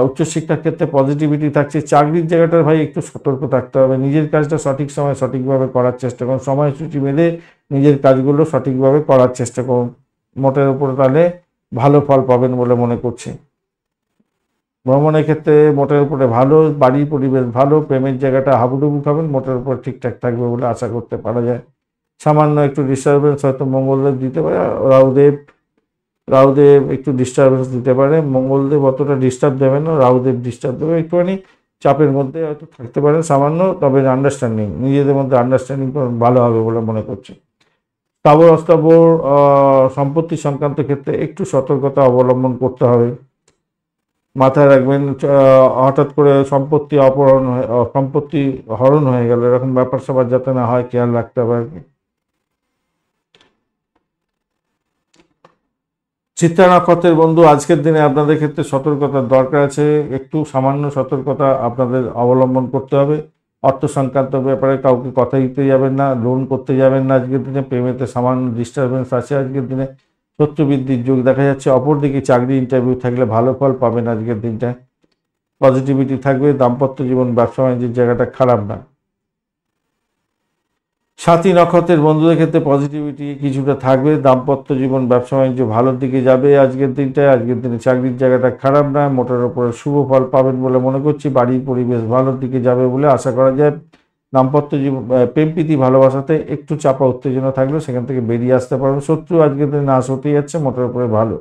উচ্চশিক্ষার ক্ষেত্রে পজিটিভিটি থাকছে। চাকরির জায়গাটা ভাই একটু সতর্ক থাকতে হবে, নিজের কাজটা সঠিক সময় সঠিকভাবে করার চেষ্টা করুন, সময়সূচি বেঁধে নিজের কাজগুলো সঠিকভাবে করার চেষ্টা করুন, মোটের উপর তাহলে ভালো ফল পাবেন বলে মনে করছি। ভ্রমণের ক্ষেত্রে মোটের উপরে ভালো, বাড়ির পরিবেশ ভালো, প্রেমের জায়গাটা হাবুডুবু খাবেন, মোটের উপর ঠিকঠাক থাকবে বলে আশা করতে পারা যায়। সামান্য একটু ডিস্টারবেন্স হয়তো মঙ্গলদেব দিতে পারে, রাহুদেব একটু ডিস্টারবেন্স দিতে পারে, মঙ্গলদেব অতটা ডিস্টার্ব দেবে না, রাহুদেব ডিস্টার্ব দেবে, একটুখানি চাপের মধ্যে হয়তো থাকতে পারেন সামান্য, তবে আন্ডারস্ট্যান্ডিং, নিজেদের মধ্যে আন্ডারস্ট্যান্ডিং ভালো হবে বলে মনে করছি। স্থাবর অস্থাবর সম্পত্তি সংক্রান্ত ক্ষেত্রে একটু সতর্কতা অবলম্বন করতে হবে, মাথায় রাখবেন। হঠাৎ করে সম্পত্তি হরণ হয়ে গেল, এরকম ব্যাপার স্যাপার যাতে না হয় খেয়াল রাখতে হবে আর কি। চিত্রা নক্ষত্রের বন্ধু, আজকের দিনে আপনাদের ক্ষেত্রে সতর্কতার দরকার আছে, একটু সামান্য সতর্কতা আপনাদের অবলম্বন করতে হবে। অর্থ সংক্রান্ত ব্যাপারে কাউকে কথা দিতে যাবেন না, লোন করতে যাবেন না আজকের দিনে। প্রেমেতে সামান্য ডিস্টারবেন্স আছে আজকের দিনে, শত্রু বৃদ্ধির যোগ দেখা যাচ্ছে। অপরদিকে চাকরি ইন্টারভিউ থাকলে ভালো ফল পাবেন আজকের দিনটায়, পজিটিভিটি থাকবে। দাম্পত্য জীবন, ব্যবসা বাণিজ্যের জায়গাটা খারাপ না। সাথী নক্ষত্রের বন্ধুদের ক্ষেত্রে পজিটিভিটি কিছুটা থাকবে, দাম্পত্য জীবন, ব্যবসা বাণিজ্য ভালোর দিকে যাবে আজকের দিনটায়। আজকের দিনে চাকরির জায়গাটা খারাপ না, মোটের ওপরে শুভ ফল পাবেন বলে মনে করছি। বাড়ির পরিবেশ ভালোর দিকে যাবে বলে আশা করা যায়। দাম্পত্য জীবন, প্রেম প্রীতি ভালোবাসাতে একটু চাপা উত্তেজনা থাকলেও সেখান থেকে বেরিয়ে আসতে পারবে। শত্রু আজকের দিনে নাশ হতে যাচ্ছে, মোটের উপরে ভালো।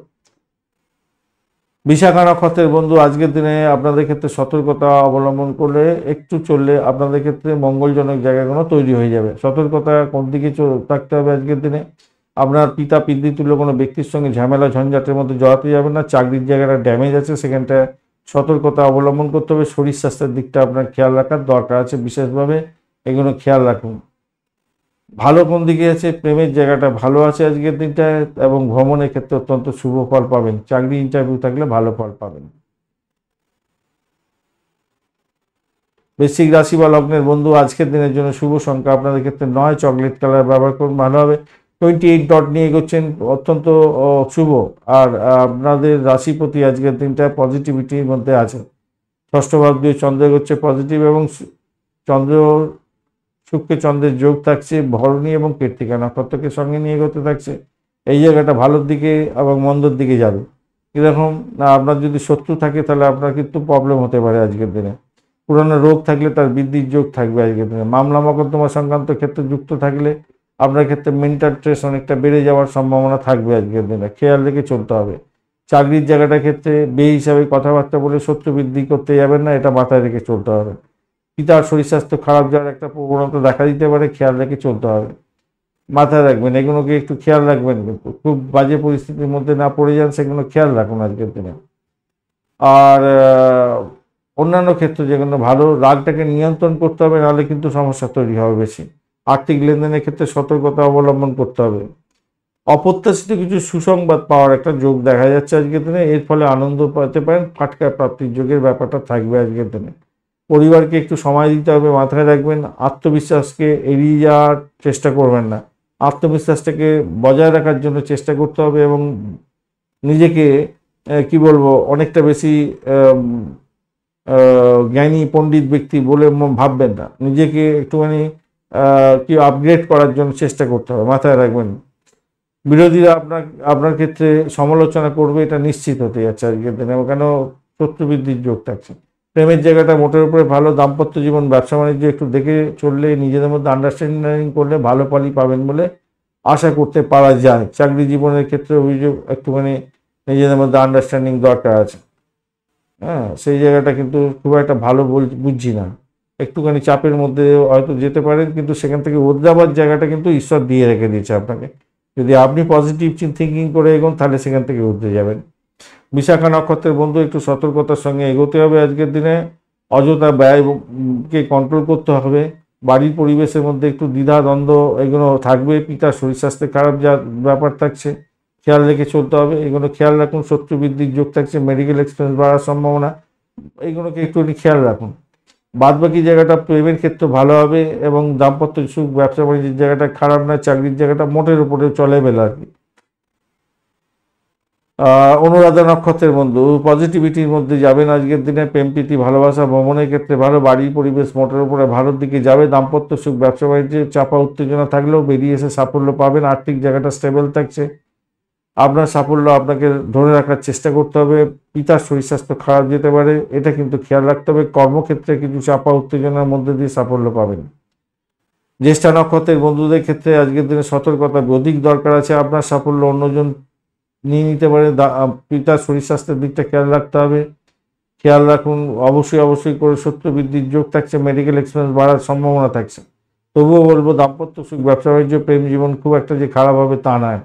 বিশাখা নক্ষত্রের বন্ধু, আজকের দিনে আপনাদের ক্ষেত্রে সতর্কতা অবলম্বন করলে, একটু চললে আপনাদের ক্ষেত্রে মঙ্গলজনক জায়গাগুলো তৈরি হয়ে যাবে। সতর্কতা কোন দিকে থাকতে হবে আজকের দিনে, আপনার পিতা পিতৃতুল্য কোনো ব্যক্তির সঙ্গে ঝামেলা ঝঞ্ঝাটের মধ্যে জড়াতে যাবেন না। চাকরির জায়গাটা ড্যামেজ আছে, সেখানটায় সতর্কতা অবলম্বন করতে হবে। শরীর স্বাস্থ্যের দিকটা আপনার খেয়াল রাখার দরকার আছে বিশেষভাবে, এগুলো খেয়াল রাখুন। ভালো কোন দিকে আছে, প্রেমের জায়গাটা ভালো আছে আজকের দিনটায়, এবং ভ্রমণের ক্ষেত্রে অত্যন্ত শুভ ফল পাবেন। চাকরি ইন্টারভিউ থাকলে ভালো ফল পাবেন। বৃশ্চিক রাশি বা লগ্নের বন্ধু, আজকের দিনের জন্য শুভ সংখ্যা আপনাদের ক্ষেত্রে 9, চকলেট কালার ব্যবহার করুন, ভালো হবে। 28 ডট নিয়ে এগোচ্ছেন, অত্যন্ত শুভ। আর আপনাদের রাশিপতি আজকের দিনটা পজিটিভিটির মধ্যে আছে। ষষ্ঠ ভাব দিয়ে চন্দ্র এগোচ্ছে পজিটিভ, এবং চন্দ্র শুক্র চন্দ্রের যোগ থাকছে। ভরণী এবং কৃত্তিকা নক্ষত্রকে সঙ্গে নিয়ে এগোতে থাকছে। এই জায়গাটা ভালোর দিকে এবং মন্দর দিকে যাবে। এরকম আপনার যদি শত্রু থাকে তাহলে আপনার কিন্তু প্রবলেম হতে পারে আজকের দিনে। পুরনো রোগ থাকলে তার বৃদ্ধির যোগ থাকবে আজকের দিনে। মামলা মোকদ্দমা সংক্রান্ত ক্ষেত্রে যুক্ত থাকলে আপনার ক্ষেত্রে মেন্টাল স্ট্রেস অনেকটা বেড়ে যাওয়ার সম্ভাবনা থাকবে আজকের দিনে, খেয়াল রেখে চলতে হবে। চাকরির জায়গাটার ক্ষেত্রে বেই হিসাবে কথাবার্তা বলে শত্রু বৃদ্ধি করতে যাবেন না, এটা মাথায় রেখে চলতে হবে। পিতার শরীর স্বাস্থ্য খারাপ যাওয়ার একটা প্রবণতা দেখা দিতে পারে, খেয়াল রেখে চলতে হবে, মাথায় রাখবেন। এগুলোকে একটু খেয়াল রাখবেন, কিন্তু খুব বাজে পরিস্থিতির মধ্যে না পড়ে যান, সেগুলো খেয়াল রাখুন আজকের দিনে। আর অন্যান্য ক্ষেত্রে যেগুলো ভালো, রাগটাকে নিয়ন্ত্রণ করতে হবে, নাহলে কিন্তু সমস্যা তৈরি হবে বেশি। আর্থিক লেনদেনের ক্ষেত্রে সতর্কতা অবলম্বন করতে হবে। অপ্রত্যাশিত কিছু সুসংবাদ পাওয়ার একটা যোগ দেখা যাচ্ছে আজকের দিনে, এর ফলে আনন্দ পেতে পারেন। ফাটকা প্রাপ্তির যোগের ব্যাপারটা থাকবে আজকের দিনে। পরিবারকে একটু সময় দিতে হবে, মাথায় রাখবেন। আত্মবিশ্বাসকে এড়িয়ে যাওয়ার চেষ্টা করবেন না, আত্মবিশ্বাসটাকে বজায় রাখার জন্য চেষ্টা করতে হবে, এবং নিজেকে কি বলবো, অনেকটা বেশি জ্ঞানী পণ্ডিত ব্যক্তি বলে ভাববেন না, নিজেকে একটুখানি কি আপগ্রেড করার জন্য চেষ্টা করতে হবে, মাথায় রাখবেন। বিরোধীরা আপনার ক্ষেত্রে সমালোচনা করবে, এটা নিশ্চিত হতে যাচ্ছে আজকের দিনে, কেন শত্রু বৃদ্ধির যোগ থাকছে। প্রেমের জায়গাটা মোটের উপরে ভালো। দাম্পত্য জীবন, ব্যবসা বাণিজ্য একটু দেখে চললে, নিজেদের মধ্যে আন্ডারস্ট্যান্ডিং করলে ভালো ফলই পাবেন বলে আশা করতে পারা যায়। চাকরি জীবনের ক্ষেত্রে অভিযোগ একটুখানি নিজেদের মধ্যে আন্ডারস্ট্যান্ডিং দরকার আছে। হ্যাঁ, সেই জায়গাটা কিন্তু খুব একটা ভালো বুঝছি না, একটুখানি চাপের মধ্যে হয়তো যেতে পারেন, কিন্তু সেখান থেকে উদ্যাবার জায়গাটা কিন্তু ঈশ্বর দিয়ে রেখে দিয়েছে আপনাকে। যদি আপনি পজিটিভ থিঙ্কিং করে এগোন, তাহলে সেখান থেকে উঠতে যাবেন। বিশাখা নক্ষত্রের বন্ধু, একটু সতর্কতার সঙ্গে এগোতে হবে আজকের দিনে। অযথা ব্যয়কে কন্ট্রোল করতে হবে। বাড়ির পরিবেশের মধ্যে একটু দ্বিধা দ্বন্দ্ব এগুলো থাকবে। পিতার শরীর স্বাস্থ্যে খারাপ যা ব্যাপার থাকছে, খেয়াল রেখে চলতে হবে। এগুলো খেয়াল রাখুন। শত্রু বৃদ্ধির যোগ থাকছে, মেডিকেল এক্সপেন্স বাড়ার সম্ভাবনা, এইগুলোকে একটুখানি খেয়াল রাখুন। বাদ বাকি জায়গাটা প্রেমের ক্ষেত্রে ভালো হবে এবং দাম্পত্য সুখ, ব্যবসা বাণিজ্যের জায়গাটা খারাপ না, চাকরির জায়গাটা মোটের উপরে চলে বেলা আর কি। অনুরাধা নক্ষত্রের বন্ধু পজিটিভিটির মধ্যে যাবেন আজকের দিনে। প্রেম প্রীতি ভালোবাসা ভ্রমণের ক্ষেত্রে ভালো, বাড়ির পরিবেশ মোটের উপরে ভালোর দিকে যাবে। দাম্পত্য সুখ, ব্যবসা বাণিজ্যে চাপা উত্তেজনা থাকলেও বেরিয়ে এসে সাফল্য পাবেন। আর্থিক জায়গাটা স্টেবল থাকছে। আপনার সাফল্য আপনাকে ধরে রাখার চেষ্টা করতে হবে। পিতার শরীর স্বাস্থ্য খারাপ যেতে পারে, এটা কিন্তু খেয়াল রাখতে হবে। কর্মক্ষেত্রে কিছু চাপা উত্তেজনার মধ্যে দিয়ে সাফল্য পাবেন। জ্যেষ্ঠা নক্ষত্রের বন্ধুদের ক্ষেত্রে আজকের দিনে সতর্কতা অধিক দরকার আছে। আপনার সাফল্য অন্যজন নিয়ে নিতে পারে। পিতার শরীর স্বাস্থ্যের দিকটা খেয়াল রাখতে হবে। খেয়াল রাখুন। অবশ্যই করে শত্রু বৃদ্ধির যোগ থাকছে, মেডিকেল এক্সপেন্স বাড়ার সম্ভাবনা থাকছে। তবুও বলবো দাম্পত্য সুখ, ব্যবসা বাণিজ্য, প্রেম জীবন খুব একটা যে খারাপ হবে তা নয়।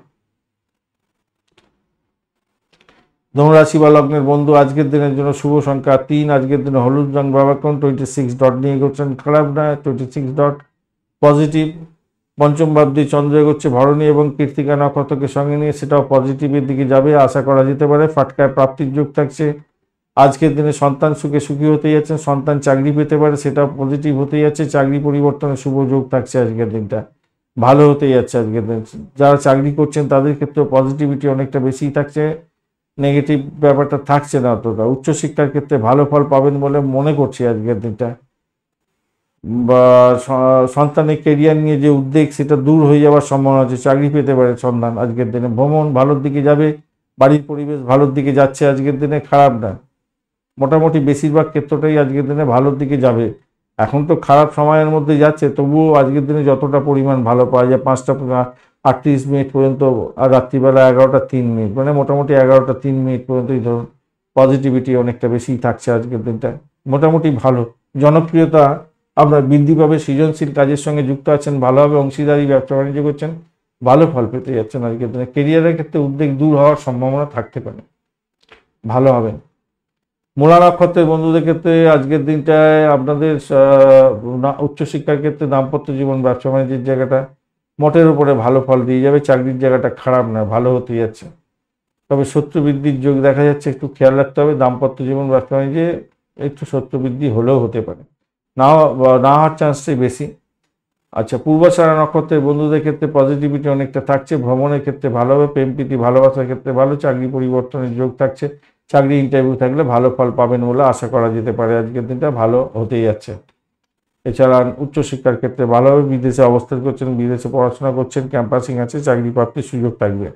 ধনুরাশি বা লগ্নের বন্ধু আজকের দিনের জন্য শুভ সংখ্যা 3। আজকের দিনে হলুদ রং ব্যবহার করুন। 26 ডট নিয়ে করছেন, খারাপ নয়। 26 ডট পজিটিভ। পঞ্চম ভাবটি চন্দ্র এগোচ্ছে ভরণী এবং কৃত্তিকা নক্ষত্রকে সঙ্গে নিয়ে, সেটাও পজিটিভের দিকে যাবে, আশা করা যেতে পারে। ফাটকায় প্রাপ্তির যোগ থাকছে। আজকের দিনে সন্তান সুখে সুখী হতে যাচ্ছেন। সন্তান চাকরি পেতে পারে, সেটাও পজিটিভ হতে যাচ্ছে। চাকরি পরিবর্তনের শুভ যোগ থাকছে। আজকের দিনটা ভালো হতে যাচ্ছে। আজকের দিন যারা চাকরি করছেন তাদের ক্ষেত্রেও পজিটিভিটি অনেকটা বেশি থাকছে। নেগেটিভ ব্যাপারটা থাকছে না অতটা। উচ্চশিক্ষার ক্ষেত্রে ভালো ফল পাবেন বলে মনে করছি আজকের দিনটা। বা সন্তানের কেরিয়ার নিয়ে যে উদ্বেগ, সেটা দূর হয়ে যাওয়ার সম্ভাবনা আছে। চাকরি পেতে পারে সন্তান আজকের দিনে। ভ্রমণ ভালোর দিকে যাবে। বাড়ির পরিবেশ ভালোর দিকে যাচ্ছে আজকের দিনে, খারাপ না। মোটামুটি বেশিরভাগ ক্ষেত্রটাই আজকের দিনে ভালোর দিকে যাবে। এখন তো খারাপ সময়ের মধ্যে যাচ্ছে, তবুও আজকের দিনে যতটা পরিমাণ ভালো পাওয়া যায় 5টা 38 মিনিট পর্যন্ত, আর রাত্রিবেলা 11টা 3 মিনিট, মানে মোটামুটি 11টা 3 মিনিট পর্যন্তই ধরুন পজিটিভিটি অনেকটা বেশিই থাকছে আজকের দিনটা। মোটামুটি ভালো। জনপ্রিয়তা আপনার বৃদ্ধি পাবে। সৃজনশীল কাজের সঙ্গে যুক্ত আছেন, ভালোভাবে অংশীদারি ব্যবসা বাণিজ্য করছেন, ভালো ফল পেতে যাচ্ছেন আজকের দিনে। কেরিয়ারের ক্ষেত্রে উদ্বেগ দূর হওয়ার সম্ভাবনা থাকতে পারে, ভালো হবে। মূলা নক্ষত্রের বন্ধুদের ক্ষেত্রে আজকের দিনটায় আপনাদের উচ্চশিক্ষার ক্ষেত্রে, দাম্পত্য জীবন, ব্যবসা বাণিজ্যের জায়গাটা মোটের উপরে ভালো ফল দিয়ে যাবে। চাকরির জায়গাটা খারাপ না, ভালো হতে যাচ্ছে। তবে শত্রু বৃদ্ধির যোগ দেখা যাচ্ছে, একটু খেয়াল রাখতে হবে। দাম্পত্য জীবন, ব্যবসা বাণিজ্যে একটু শত্রু বৃদ্ধি হলেও হতে পারে, না হওয়ার চান্সটাই বেশি। আচ্ছা, পূর্বাষাঢ়া নক্ষত্রের বন্ধুদের ক্ষেত্রে পজিটিভিটি অনেকটা থাকছে। ভ্রমণের ক্ষেত্রে ভালো হবে। প্রেম প্রীতি ভালোবাসার ক্ষেত্রে ভালো। চাকরি পরিবর্তনের যোগ থাকছে। চাকরি ইন্টারভিউ থাকলে ভালো ফল পাবেন বলে আশা করা যেতে পারে। আজকের দিনটা ভালো হতেই যাচ্ছে। এছাড়া উচ্চশিক্ষার ক্ষেত্রে ভালো হবে। বিদেশে অবস্থান করছেন, বিদেশে পড়াশোনা করছেন, ক্যাম্পাসিং আছে, চাকরি প্রাপ্তির সুযোগ থাকবে।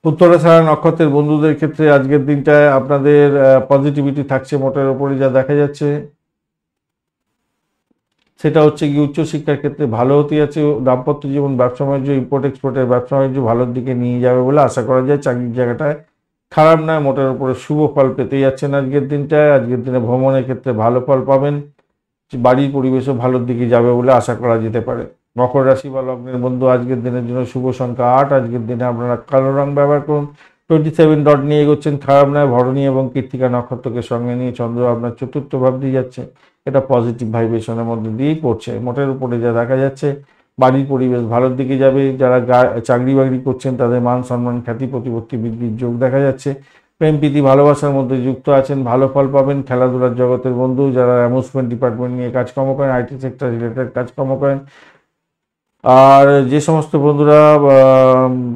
উত্তরাষাঢ়া নক্ষত্রের বন্ধুদের ক্ষেত্রে আজকের দিনটায় আপনাদের পজিটিভিটি থাকছে মোটের ওপরে, যা দেখা যাচ্ছে সেটা হচ্ছে কি উচ্চশিক্ষার ক্ষেত্রে ভালো হতে যাচ্ছে। দাম্পত্য জীবন, ব্যবসা বাণিজ্য, ইম্পোর্ট এক্সপোর্টের ব্যবসা বাণিজ্য ভালোর দিকে নিয়ে যাবে বলে আশা করা যায়। চাকরির জায়গাটায় খারাপ নয়, মোটের উপরে শুভ ফল পেতে যাচ্ছেন আজকের দিনটায়। আজকের দিনে ভ্রমণের ক্ষেত্রে ভালো ফল পাবেন। বাড়ির পরিবেশও ভালোর দিকে যাবে বলে আশা করা যেতে পারে। মকর রাশি বা লগ্নের বন্ধু আজকের দিনের জন্য শুভ সংখ্যা 8। আজকের দিনে আপনারা কালো রং ব্যবহার করুন। 27 ডট নিয়ে এগোচ্ছেন, খারাপ নয়। ভরণী এবং কৃত্তিকা নক্ষত্রকে সঙ্গে নিয়ে চন্দ্র আপনার চতুর্থ ভাব দিয়ে যাচ্ছে, এটা পজিটিভ ভাইব্রেশনের মধ্যে দিয়েই পড়ছে। মোটের উপরে যা দেখা যাচ্ছে, বাড়ির পরিবেশ ভালোর দিকে যাবে। যারা চাকরি বাকরি করছেন তাদের মান সম্মান, খ্যাতি প্রতিপত্তি বৃদ্ধির যোগ দেখা যাচ্ছে। প্রেম প্রীতি ভালোবাসার মধ্যে যুক্ত আছেন, ভালো ফল পাবেন। খেলাধুলার জগতের বন্ধু যারা অ্যামিউজমেন্ট ডিপার্টমেন্ট নিয়ে কাজকর্ম করেন, আইটি সেক্টর রিলেটেড কাজকর্ম করেন, আর যে সমস্ত বন্ধুরা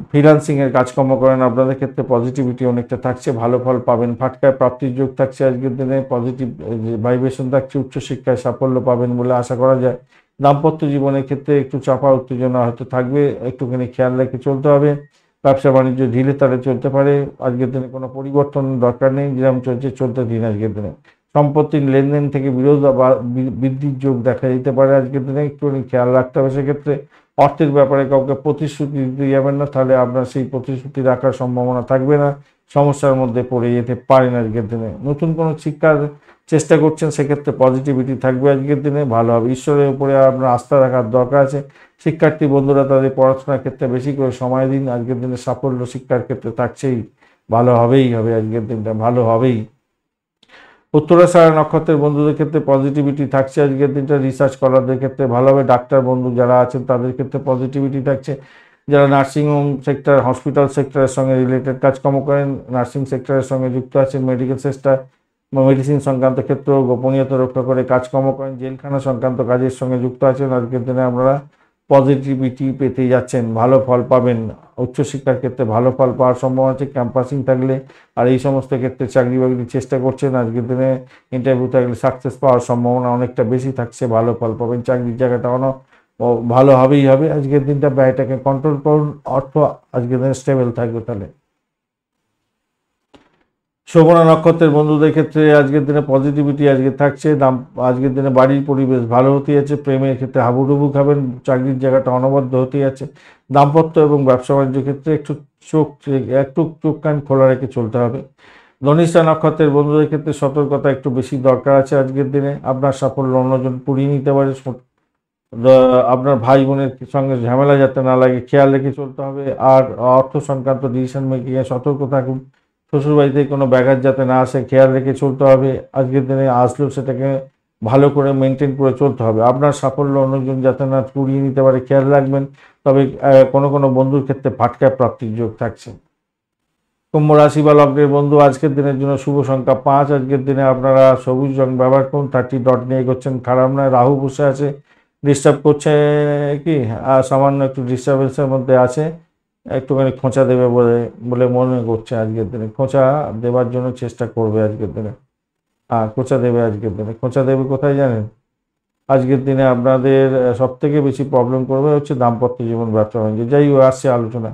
ফ্রিল্যান্সিংয়ের কাজকর্ম করেন, আপনাদের ক্ষেত্রে পজিটিভিটি অনেকটা থাকছে, ভালো ফল পাবেন। ফাটকায় প্রাপ্তির যোগ থাকছে আজকের দিনে, পজিটিভ ভাইব্রেশন থাকছে। উচ্চশিক্ষায় সাফল্য পাবেন বলে আশা করা যায়। দাম্পত্য জীবনের ক্ষেত্রে একটু চাপা উত্তেজনা হয়তো থাকবে, একটুখানি খেয়াল রেখে চলতে হবে। ব্যবসা বাণিজ্য ঢিলে তালে চলতে পারে। আজকের দিনে কোনো পরিবর্তন দরকার নেই, যেরকম চলতে দিন আজকের দিনে। সম্পত্তির লেনদেন থেকে বিরোধ বা বৃদ্ধির যোগ দেখা দিতে পারে আজকের দিনে, একটুখানি খেয়াল রাখতে হবে। সেক্ষেত্রে অর্থের ব্যাপারে কাউকে প্রতিশ্রুতি দিতে যাবেন না, তাহলে আপনার সেই প্রতিশ্রুতি রাখার সম্ভাবনা থাকবে না, সমস্যার মধ্যে পড়ে যেতে পারেন আজকের দিনে। নতুন কোনো শিক্ষার চেষ্টা করছেন, সেক্ষেত্রে পজিটিভিটি থাকবে আজকের দিনে, ভালো হবে। ঈশ্বরের উপরে আপনার আস্থা রাখার দরকার আছে। শিক্ষার্থী বন্ধুরা তাদের পড়াশোনার ক্ষেত্রে বেশি করে সময় দিন। আজকের দিনে সাফল্য শিক্ষার ক্ষেত্রে থাকছেই, ভালো হবেই হবে। আজকের দিনটা ভালো হবেই। উত্তরাষাঢ়া নক্ষত্রের বন্ধুদের ক্ষেত্রে পজিটিভিটি থাকছে আজকের দিনটা। রিসার্চ করারদের ক্ষেত্রে ভালো হবে। ডাক্তার বন্ধু যারা আছেন তাদের ক্ষেত্রে পজিটিভিটি থাকছে। যারা নার্সিংহোম সেক্টর, হসপিটাল সেক্টরের সঙ্গে রিলেটেড কাজকর্ম করেন, নার্সিং সেক্টরের সঙ্গে যুক্ত আছেন, মেডিকেল সেক্টর বা মেডিসিন সংক্রান্ত ক্ষেত্র গোপনীয়তা রক্ষা করে কাজকর্ম করেন, জেলখানা সংক্রান্ত কাজের সঙ্গে যুক্ত আছেন, আজকের দিনে আপনারা পজিটিভিটি পেতে যাচ্ছেন, ভালো ফল পাবেন। উচ্চশিক্ষার ক্ষেত্রে ভালো ফল পাওয়ার সম্ভাবনা আছে ক্যাম্পাসিং থাকলে। আর এই সমস্ত ক্ষেত্রে চাকরি বাকরির চেষ্টা করছেন, আজকের দিনে ইন্টারভিউ থাকলে সাকসেস পাওয়ার সম্ভাবনা অনেকটা বেশি থাকছে, ভালো ফল পাবেন। চাকরির জায়গাটা ভালো হবেই হবে। আজকের দিনটা ব্যয়টাকে কন্ট্রোল করুন, অর্থ আজকের দিনে স্টেবল থাকবে। তাহলে শোভনা নক্ষত্রের বন্ধুদের ক্ষেত্রে আজকের দিনে পজিটিভিটি আজকে থাকছে। আজকের দিনে বাড়ির পরিবেশ ভালো হতে যাচ্ছে। প্রেমের ক্ষেত্রে হাবুডুবু খাবেন। চাকরির জায়গাটা অনবদ্য হতে যাচ্ছে। দাম্পত্য এবং ব্যবসা বাণিজ্যের ক্ষেত্রে একটু চোখ কান খোলা রেখে চলতে হবে। ধনিষ্ঠা নক্ষত্রের বন্ধুদের ক্ষেত্রে সতর্কতা একটু বেশি দরকার আছে আজকের দিনে। আপনার সাফল্য অন্যজন পুড়িয়ে নিতে পারে। আপনার ভাই বোনের সঙ্গে ঝামেলা যাতে না লাগে খেয়াল রেখে চলতে হবে। আর অর্থ সংক্রান্ত ডিসিশন মেকিংয়ে সতর্ক থাকুন। শ্বশুরবাড়িতে কোনো ব্যাঘাত যাতে না আসে খেয়াল রেখে চলতে হবে। আজকের দিনে আসলেও সেটাকে ভালো করে মেনটেন করে চলতে হবে। আপনার সাফল্য অন্যজন যাতে না কুড়িয়ে নিতে পারে খেয়াল রাখবেন। তবে কোনো বন্ধুর ক্ষেত্রে ফাটকা প্রাপ্তির যোগ থাকছে। কুম্ভ রাশি বা লগ্নের বন্ধু আজকের দিনের জন্য শুভ সংখ্যা 5। আজকের দিনে আপনারা সবুজ রং ব্যবহার করুন। 30 ডট নিয়ে এগোচ্ছেন, খারাপ নয়। রাহু বসে আছে, ডিস্টার্ব করছে কি, সামান্য একটু ডিস্টার্বেন্সের মধ্যে আছে। একটুখানি খোঁচা দেবে বলে মনে করছে। আজকের দিনে খোঁচা দেওয়ার জন্য চেষ্টা করবে আজকের দিনে। খোঁচা দেবে আজকের দিনে। খোঁচা দেবে কোথায় জানেন? আজকের দিনে আপনাদের সব থেকে বেশি প্রবলেম করবে হচ্ছে দাম্পত্য জীবন, ব্যবসা বাণিজ্য। যাই আসছে আলোচনা।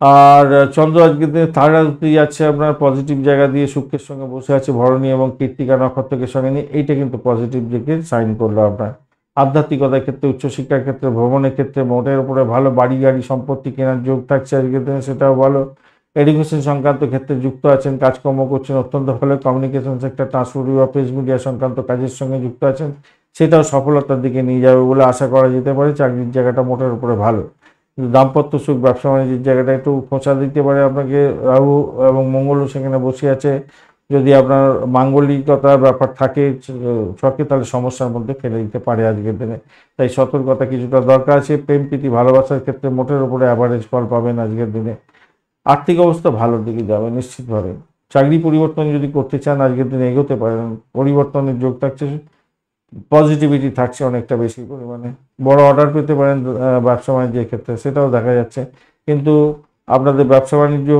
আর চন্দ্র আজকের দিনে থার্ড হাউসে যাচ্ছে আপনার পজিটিভ জায়গা দিয়ে, শুক্রের সঙ্গে বসে আছে ভরণী এবং কৃত্তিকা নক্ষত্রকে সঙ্গে নিয়ে। এইটা কিন্তু পজিটিভ দিকে সাইন করলো আপনার। আধ্যাত্মিকতার ক্ষেত্রে, উচ্চশিক্ষার ক্ষেত্রে, ভ্রমণের ক্ষেত্রে মোটের উপরে ভালো। বাড়ি গাড়ি সম্পত্তি কেনার যোগ থাকছে আজকের দিনে, সেটাও ভালো। এডুকেশন সংক্রান্ত ক্ষেত্রে যুক্ত আছেন, কাজকর্ম করছেন অত্যন্ত ভালো। কমিউনিকেশন সেক্টর, ট্রান্সপোর্ট বা প্রেস মিডিয়া সংক্রান্ত কাজের সঙ্গে যুক্ত আছেন, সেটাও সফলতার দিকে নিয়ে যাবে বলে আশা করা যেতে পারে। চাকরির জায়গাটা মোটের উপরে ভালো। দাম্পত্য সুখ, ব্যবসা বাণিজ্যের জায়গাটা একটু খোঁচা দিতে পারে আপনাকে। রাহু এবং মঙ্গলও সেখানে বসে আছে। যদি আপনার মাঙ্গলিকতার ব্যাপার থাকে ছকে, তাহলে সমস্যার মধ্যে ফেলে দিতে পারে আজকের দিনে। তাই সতর্কতা কিছুটা দরকার আছে। প্রেম প্রীতি ভালোবাসার ক্ষেত্রে মোটের উপরে অ্যাভারেজ ফল পাবেন আজকের দিনে। আর্থিক অবস্থা ভালোর দিকে যাবে নিশ্চিতভাবে। চাকরি পরিবর্তন যদি করতে চান আজকের দিনে এগোতে পারেন। পরিবর্তনের যোগ থাকছে, পজিটিভিটি থাকছে অনেকটা বেশি পরিমাণে। বড় অর্ডার পেতে পারেন ব্যবসা বাণিজ্যের ক্ষেত্রে, সেটাও দেখা যাচ্ছে। কিন্তু আপনাদের ব্যবসা বাণিজ্য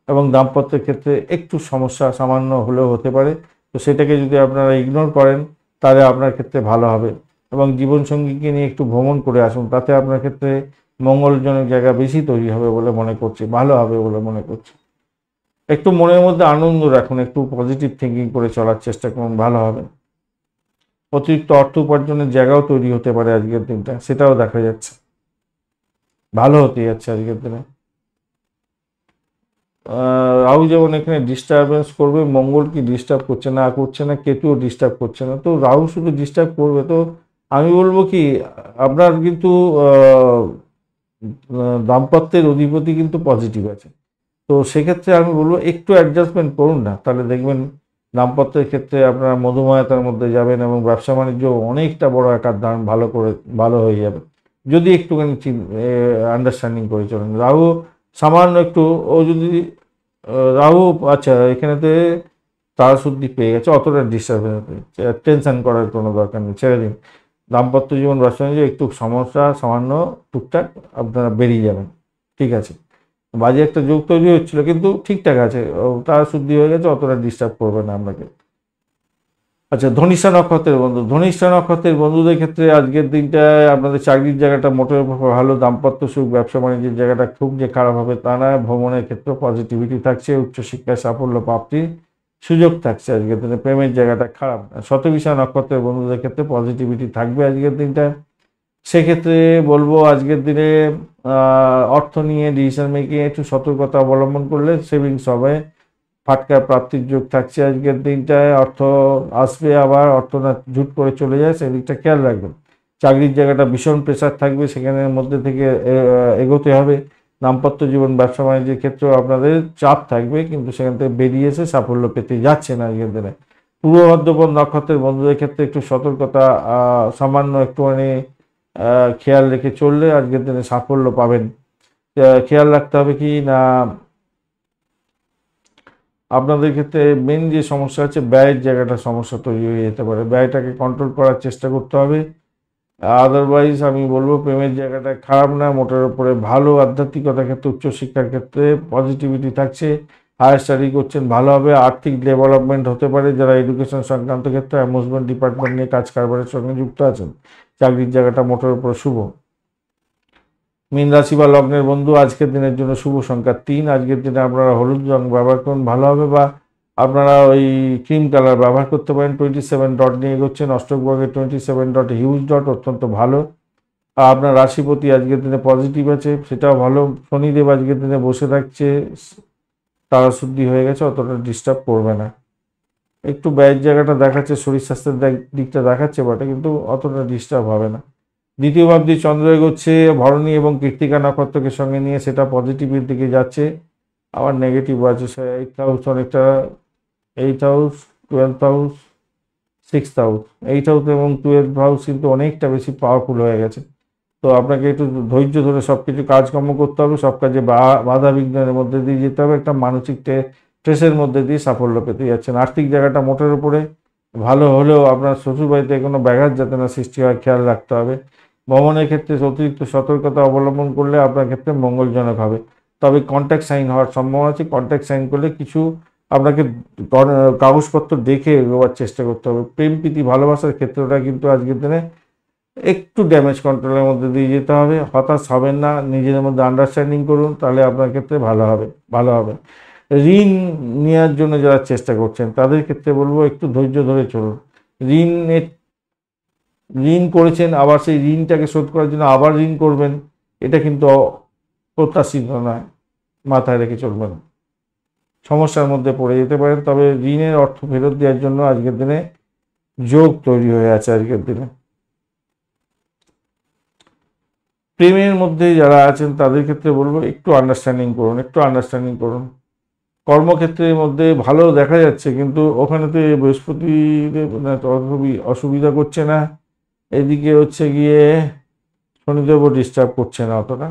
এবং দাম্পত্যের ক্ষেত্রে একটু সমস্যা সামান্য হলেও হতে পারে। তো সেটাকে যদি আপনারা ইগনোর করেন তাহলে আপনার ক্ষেত্রে ভালো হবে। এবং জীবনসঙ্গীকে নিয়ে একটু ভ্রমণ করে আসুন, তাতে আপনার ক্ষেত্রে মঙ্গলজনক জায়গা বেশি তৈরি হবে বলে মনে করছি, ভালো হবে বলে মনে করছি। একটু মনের মধ্যে আনন্দ রাখুন, একটু পজিটিভ থিঙ্কিং করে চলার চেষ্টা করুন, ভালো হবে। অতিরিক্ত অর্থ উপার্জনের জায়গাও তৈরি হতে পারে আজকের দিনটা, সেটাও দেখা যাচ্ছে। ভালো হতে যাচ্ছে আজকের দিনে। রাহু যেমন এখানে ডিস্টারবেন্স করবে, মঙ্গল কি ডিস্টার্ব করছে না, কেতুও ডিস্টার্ব করছে না। তো রাহু শুধু ডিস্টার্ব করবে। তো আমি বলবো কি, আপনার কিন্তু দাম্পত্যের অধিপতি কিন্তু পজিটিভ আছে। তো সেক্ষেত্রে আমি বলবো একটু অ্যাডজাস্টমেন্ট করুন না, তাহলে দেখবেন দাম্পত্যের ক্ষেত্রে আপনারা মধুময়তার মধ্যে যাবেন এবং ব্যবসা বাণিজ্য অনেকটা বড় আকার ধারণ ভালো হয়ে যাবে যদি একটুখানি আন্ডারস্ট্যান্ডিং করে চলেন। রাহু সামান্য একটু যদি রাহু আচ্ছা এখানেতে তারা শুদ্ধি পেয়ে গেছে, অতটা ডিস্টার্বেন্স টেনশন করার কোনো দরকার নেই, ছেড়ে দিন। দাম্পত্য জীবন, ব্যবসা বাণিজ্য একটু সমস্যা সামান্য টুকটাক আপনারা বেরিয়ে যাবেন, ঠিক আছে। বাজে একটা যোগ তৈরি হচ্ছিল কিন্তু ঠিকঠাক আছে, তারা শুদ্ধি হয়ে গেছে, অতটা ডিস্টার্ব করবে না আপনাকে। আচ্ছা, ধনিষ্ঠা নক্ষত্রের বন্ধুদের ক্ষেত্রে আজকের দিনটায় আপনাদের চাকরির জায়গাটা মোটের ভালো। দাম্পত্য সুখ, ব্যবসা বাণিজ্যের জায়গাটা খুব যে খারাপ হবে তা না। ভ্রমণের ক্ষেত্রে পজিটিভিটি থাকছে। উচ্চশিক্ষায় সাফল্য প্রাপ্তির সুযোগ থাকছে আজকের দিনে। প্রেমের জায়গাটা খারাপ না। শতবিশা নক্ষত্রের বন্ধুদের ক্ষেত্রে পজিটিভিটি থাকবে আজকের দিনটায়। সেক্ষেত্রে বলবো আজকের দিনে অর্থ নিয়ে ডিসিশন মেকিং একটু সতর্কতা অবলম্বন করলে সেভিংস হবে। ফাটকা প্রাপ্তির যোগ থাকছে আজকের দিনটায়। অর্থ আসবে, আবার অর্থ না ঝুট করে চলে যায়, সেদিকটা খেয়াল রাখবেন। চাকরির জায়গাটা ভীষণ প্রেশার থাকবে, সেখানের মধ্যে থেকে এগোতে হবে। দাম্পত্য জীবন, ব্যবসা বাণিজ্যের ক্ষেত্রেও আপনাদের চাপ থাকবে, কিন্তু সেখান থেকে বেরিয়ে এসে সাফল্য পেতে যাচ্ছেন আজকের দিনে। পূর্ব ভাদ্রপদ নক্ষত্রের বন্ধুদের ক্ষেত্রে একটু সতর্কতা, সামান্য একটুখানি খেয়াল রেখে চললে আজকের দিনে সাফল্য পাবেন। খেয়াল রাখতে হবে কি না, আপনাদের ক্ষেত্রে মেন যে সমস্যা আছে ব্যয়ের জায়গাটা সমস্যা তৈরি হয়ে যেতে পারে, ব্যয়টাকে কন্ট্রোল করার চেষ্টা করতে হবে। আদারওয়াইজ আমি বলবো প্রেমের জায়গাটা খারাপ না, মোটের উপরে ভালো। আধ্যাত্মিকতার ক্ষেত্রে, উচ্চশিক্ষার ক্ষেত্রে পজিটিভিটি থাকছে, হায়ার স্টাডি করছেন ভালো হবে, আর্থিক ডেভেলপমেন্ট হতে পারে। যারা এডুকেশন সংক্রান্ত ক্ষেত্রে অ্যামুজমেন্ট ডিপার্টমেন্ট নিয়ে কাজ কারবারের সঙ্গে যুক্ত আছেন, চাকরির জায়গাটা মোটের উপরে শুভ। মীন রাশি বা লগ্নের বন্ধু আজকের দিনের জন্য শুভ সংখ্যা 3। আজকের দিনে আপনারা হলুদ রং ব্যবহার করুন, ভালো হবে, বা আপনারা ওই ক্রিম কালার ব্যবহার করতে পারেন। 27 ডট নিয়ে এগোচ্ছেন, অষ্টক বর্গে 27 ডট হিউজ ডট, অত্যন্ত ভালো। আর আপনার রাশিপতি আজকের দিনে পজিটিভ আছে, সেটাও ভালো। শনিদেব আজকের দিনে বসে থাকছে, তারা শুদ্ধি হয়ে গেছে, অতটা ডিস্টার্ব করবে না। একটু ব্যয়ের জায়গাটা দেখাচ্ছে, শরীর স্বাস্থ্যের দিকটা দেখাচ্ছে বটে, কিন্তু অতটা ডিস্টার্ব হবে না। দ্বিতীয় ভাব দিয়ে চন্দ্র এগোচ্ছে ভরণী এবং কৃত্তিকা নক্ষত্রকে সঙ্গে নিয়ে, সেটা পজিটিভের দিকে যাচ্ছে। আবার নেগেটিভ আছে, 8th হাউস অনেকটা, 8th house, 12th house, 6th house, 8th house এবং 12th হাউস কিন্তু অনেকটা বেশি পাওয়ারফুল হয়ে গেছে। তো আপনাকে একটু ধৈর্য ধরে সব কিছু কাজকর্ম করতে হবে, সব কাজে বাধা বিঘ্নের মধ্যে দিয়ে যেতে হবে, একটা মানসিক স্ট্রেসের মধ্যে দিয়ে সাফল্য পেতে যাচ্ছেন। আর্থিক জায়গাটা মোটের উপরে ভালো হলেও আপনার শ্বশুরবাড়িতে কোনো ব্যাঘাত যাতে না সৃষ্টি হয় খেয়াল রাখতে হবে। ভ্রমণের ক্ষেত্রে অতিরিক্ত সতর্কতা অবলম্বন করলে আপনার ক্ষেত্রে মঙ্গলজনক হবে। তবে কন্ট্যাক্ট সাইন হওয়ার সম্ভাবনা আছে, কন্ট্যাক্ট সাইন করলে কিছু আপনাকে কাগজপত্র দেখে এগোবার চেষ্টা করতে হবে। প্রেম প্রীতি ভালোবাসার ক্ষেত্রটা কিন্তু আজকের দিনে একটু ড্যামেজ কন্ট্রোলের মধ্যে দিয়ে যেতে হবে। হতাশ হবেন না, নিজেদের মধ্যে আন্ডারস্ট্যান্ডিং করুন, তাহলে আপনার ক্ষেত্রে ভালো হবে, ভালো হবে। ঋণ নেওয়ার জন্য যারা চেষ্টা করছেন তাদের ক্ষেত্রে বলবো একটু ধৈর্য ধরে চলুন। ঋণের ঋণ করেছেন, আবার সেই ঋণটাকে শোধ করার জন্য আবার ঋণ করবেন, এটা কিন্তু প্রত্যাশিত নয়, মাথায় রেখে চলবেন, সমস্যার মধ্যে পড়ে যেতে পারেন। তবে ঋণের অর্থ ফেরত দেওয়ার জন্য আজকের দিনে যোগ তৈরি হয়ে আছে। আজকের দিনে প্রেমের মধ্যে যারা আছেন তাদের ক্ষেত্রে বলবো একটু আন্ডারস্ট্যান্ডিং করুন, একটু আন্ডারস্ট্যান্ডিং করুন। কর্মক্ষেত্রের মধ্যে ভালো দেখা যাচ্ছে, কিন্তু ওখানেতে বৃহস্পতি খুবই অসুবিধা করছে না, এদিকে হচ্ছে গিয়ে শনিদেবও ডিস্টার্ব করছে না অতটা।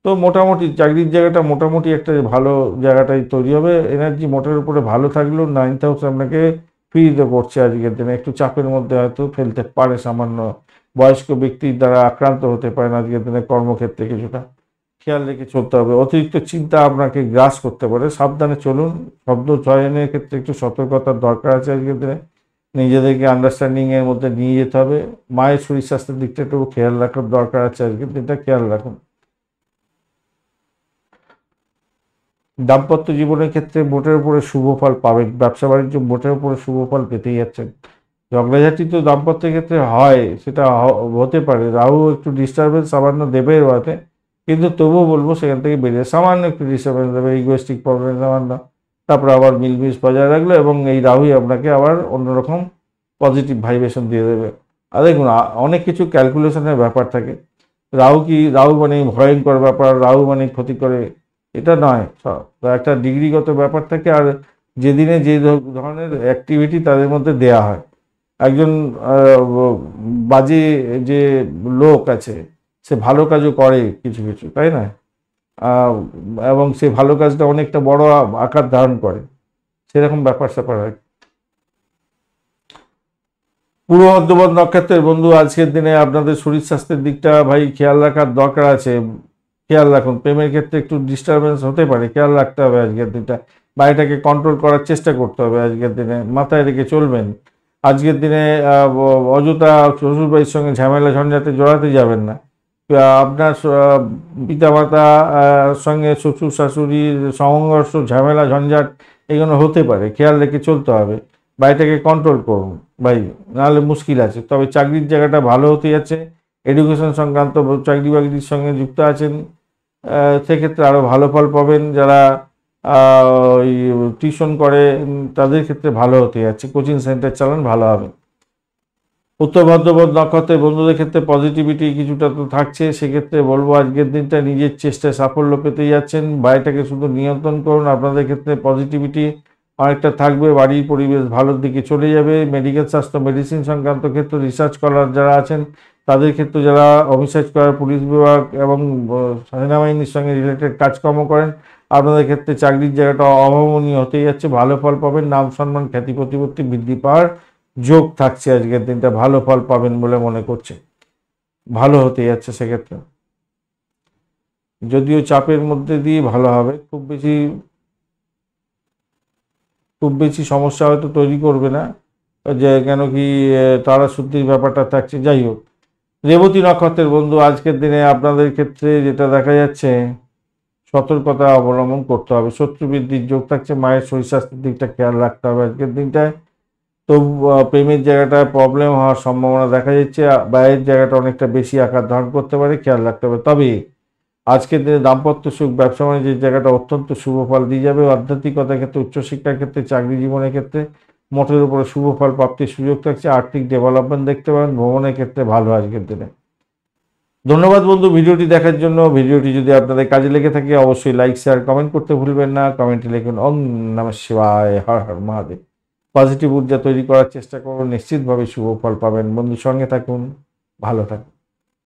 তো মোটামুটি চাকরির জায়গাটা মোটামুটি একটা ভালো জায়গাটাই তৈরি হবে। এনার্জি মোটের উপরে ভালো থাকলেও 9th হাউস আপনাকে ফ্রিতে পড়ছে আজকের দিনে, একটু চাপের মধ্যে হয়তো ফেলতে পারে সামান্য। বয়স্ক ব্যক্তির দ্বারা আক্রান্ত হতে পারেন আজকের দিনে, কর্মক্ষেত্রে কিছুটা খেয়াল রেখে চলতে হবে। অতিরিক্ত চিন্তা আপনাকে গ্রাস করতে পারে, সাবধানে চলুন। শব্দ চয়নের ক্ষেত্রে একটু সতর্কতার দরকার আছে আজকের দিনে, নিজেদেরকে আন্ডারস্ট্যান্ডিংয়ের মধ্যে নিয়ে যেতে হবে। মায়ের শরীর স্বাস্থ্যের দিকটা একটু খেয়াল রাখার দরকার আছে আজকের দিনটা, খেয়াল রাখুন। দাম্পত্য জীবনের ক্ষেত্রে মোটের উপরে শুভ ফল পাবেন, ব্যবসা বাণিজ্য মোটের উপরে শুভ ফল পেতেই যাচ্ছেন। ঝগড়াঝাটি তো দাম্পত্যের ক্ষেত্রে হয়, সেটা হতে পারে, রাহু একটু ডিস্টারবেন্স সামান্য দেবে ওয়াতে, কিন্তু তবুও বলবো সেখান থেকে বেরিয়ে সামান্য একটু ডিস্টারবেন্স দেবে, ইগোয়েস্টিক প্রবলেম সামান্য, তারপর আবার মিলমিশ বজায় রাখলো, এবং এই রাহুই আপনাকে আবার অন্যরকম পজিটিভ ভাইব্রেশন দিয়ে দেবে। আর দেখুন অনেক কিছু ক্যালকুলেশনের ব্যাপার থাকে। রাহু মানে ভয়ঙ্কর ব্যাপার, রাহু মানে ক্ষতি করে, এটা নয়। একটা ডিগ্রিগত ব্যাপার থাকে, আর যেদিনে যে ধরনের অ্যাক্টিভিটি তাদের মধ্যে দেয়া হয়। একজন বাজে যে লোক আছে সে ভালো কাজও করে কিছু কিছু, তাই না? এবং সে ভালো কাজটা অনেকটা বড় আকার ধারণ করে, সেরকম ব্যাপার স্যাপার হয়। পূর্ব ভাদ্রপদ নক্ষত্রের বন্ধু আজকের দিনে আপনাদের শরীর স্বাস্থ্যের দিকটা ভাই খেয়াল রাখার দরকার আছে, খেয়াল রাখুন। প্রেমের ক্ষেত্রে একটু ডিস্টারবেন্স হতে পারে, খেয়াল রাখতে হবে আজকের দিনটা। বাড়িটাকে কন্ট্রোল করার চেষ্টা করতে হবে আজকের দিনে, মাথায় রেখে চলবেন। আজকের দিনে অযথা শ্বশুরবাড়ির সঙ্গে ঝামেলা ঝঞ্ঝাটে জড়াতে যাবেন না। আপনার পিতামাতা সঙ্গে শ্বশুর শাশুড়ির সংঘর্ষ, ঝামেলা ঝঞ্ঝাট এগুলো হতে পারে, খেয়াল রেখে চলতে হবে। বাড়িটাকে কন্ট্রোল করুন ভাই, নাহলে মুশকিল আছে। তবে চাকরির জায়গাটা ভালো হতে যাচ্ছে, এডুকেশন সংক্রান্ত চাকরি বাকরির সঙ্গে যুক্ত আছেন, সেক্ষেত্রে আরও ভালো ফল পাবেন। যারা ওই টিউশন করে তাদের ক্ষেত্রে ভালো হতে যাচ্ছে, কোচিং সেন্টার চালান, ভালো হবে। উত্তর ভাদ্রপদ নক্ষত্রের বন্ধুদের ক্ষেত্রে পজিটিভিটি কিছুটা তো থাকছে, সেক্ষেত্রে বলবো আজকের দিনটা নিজের চেষ্টায় সাফল্য পেতে যাচ্ছেন। বাড়িটাকে শুধু নিয়ন্ত্রণ করুন, আপনাদের ক্ষেত্রে পজিটিভিটি অনেকটা থাকবে, বাড়ির পরিবেশ ভালোর দিকে চলে যাবে। মেডিকেল স্বাস্থ্য, মেডিসিন সংক্রান্ত ক্ষেত্রে রিসার্চ করার যারা আছেন তাদের ক্ষেত্রে, যারা অফিসার্স করার পুলিশ বিভাগ এবং সেনাবাহিনীর সঙ্গে রিলেটেড কাজকর্ম করেন, আপনাদের ক্ষেত্রে চাকরির জায়গাটা অভাবনীয় হতে যাচ্ছে। ভালো ফল পাবেন, নাম সম্মান খ্যাতি প্রতিপত্তি বৃদ্ধি পাওয়ার যোগ থাকছে। আজকের দিনটা ভালো ফল পাবেন বলে মনে করছে, ভালো হতে যাচ্ছে সেক্ষেত্রে। যদিও চাপের মধ্যে দিয়ে ভালো হবে, খুব বেশি সমস্যা হয়তো তৈরি করবে না, যে কেন কি তারা শুদ্ধির ব্যাপারটা থাকছে। যাই হোক, রেবতী নক্ষত্রের বন্ধু, আজকের দিনে আপনাদের ক্ষেত্রে যেটা দেখা যাচ্ছে, সতর্কতা অবলম্বন করতে হবে। শত্রু বৃদ্ধির যোগ থাকছে, মায়ের শরীর স্বাস্থ্যের দিকটা খেয়াল রাখতে হবে আজকের দিনটায়। তো প্রেমের জায়গাটায় প্রবলেম হওয়ার সম্ভাবনা দেখা যাচ্ছে, ব্যয়ের জায়গাটা অনেকটা বেশি আকার ধারণ করতে পারে, খেয়াল রাখতে হবে। তবে আজকের দিনে দাম্পত্য সুখ, ব্যবসা বাণিজ্যের জায়গাটা অত্যন্ত শুভ ফল দিয়ে যাবে। আধ্যাত্মিকতার ক্ষেত্রে, উচ্চশিক্ষার ক্ষেত্রে, চাকরি জীবনের ক্ষেত্রে মোটের উপরে শুভ ফল প্রাপ্তির সুযোগ থাকছে। আর্থিক ডেভেলপমেন্ট দেখতে পাবেন, ভ্রমণের ক্ষেত্রে ভালো আজকের দিনে। ধন্যবাদ বন্ধু ভিডিওটি দেখার জন্য। ভিডিওটি যদি আপনাদের কাজে লেগে থাকে অবশ্যই লাইক, শেয়ার, কমেন্ট করতে ভুলবেন না। কমেন্টে লিখুন ওম নমঃ শিবায়, হর হর মহাদেব। পজিটিভ ঊর্জা তৈরি করার চেষ্টা করুন, নিশ্চিতভাবে শুভ ফল পাবেন। বন্ধুর সঙ্গে থাকুন, ভালো থাকুন।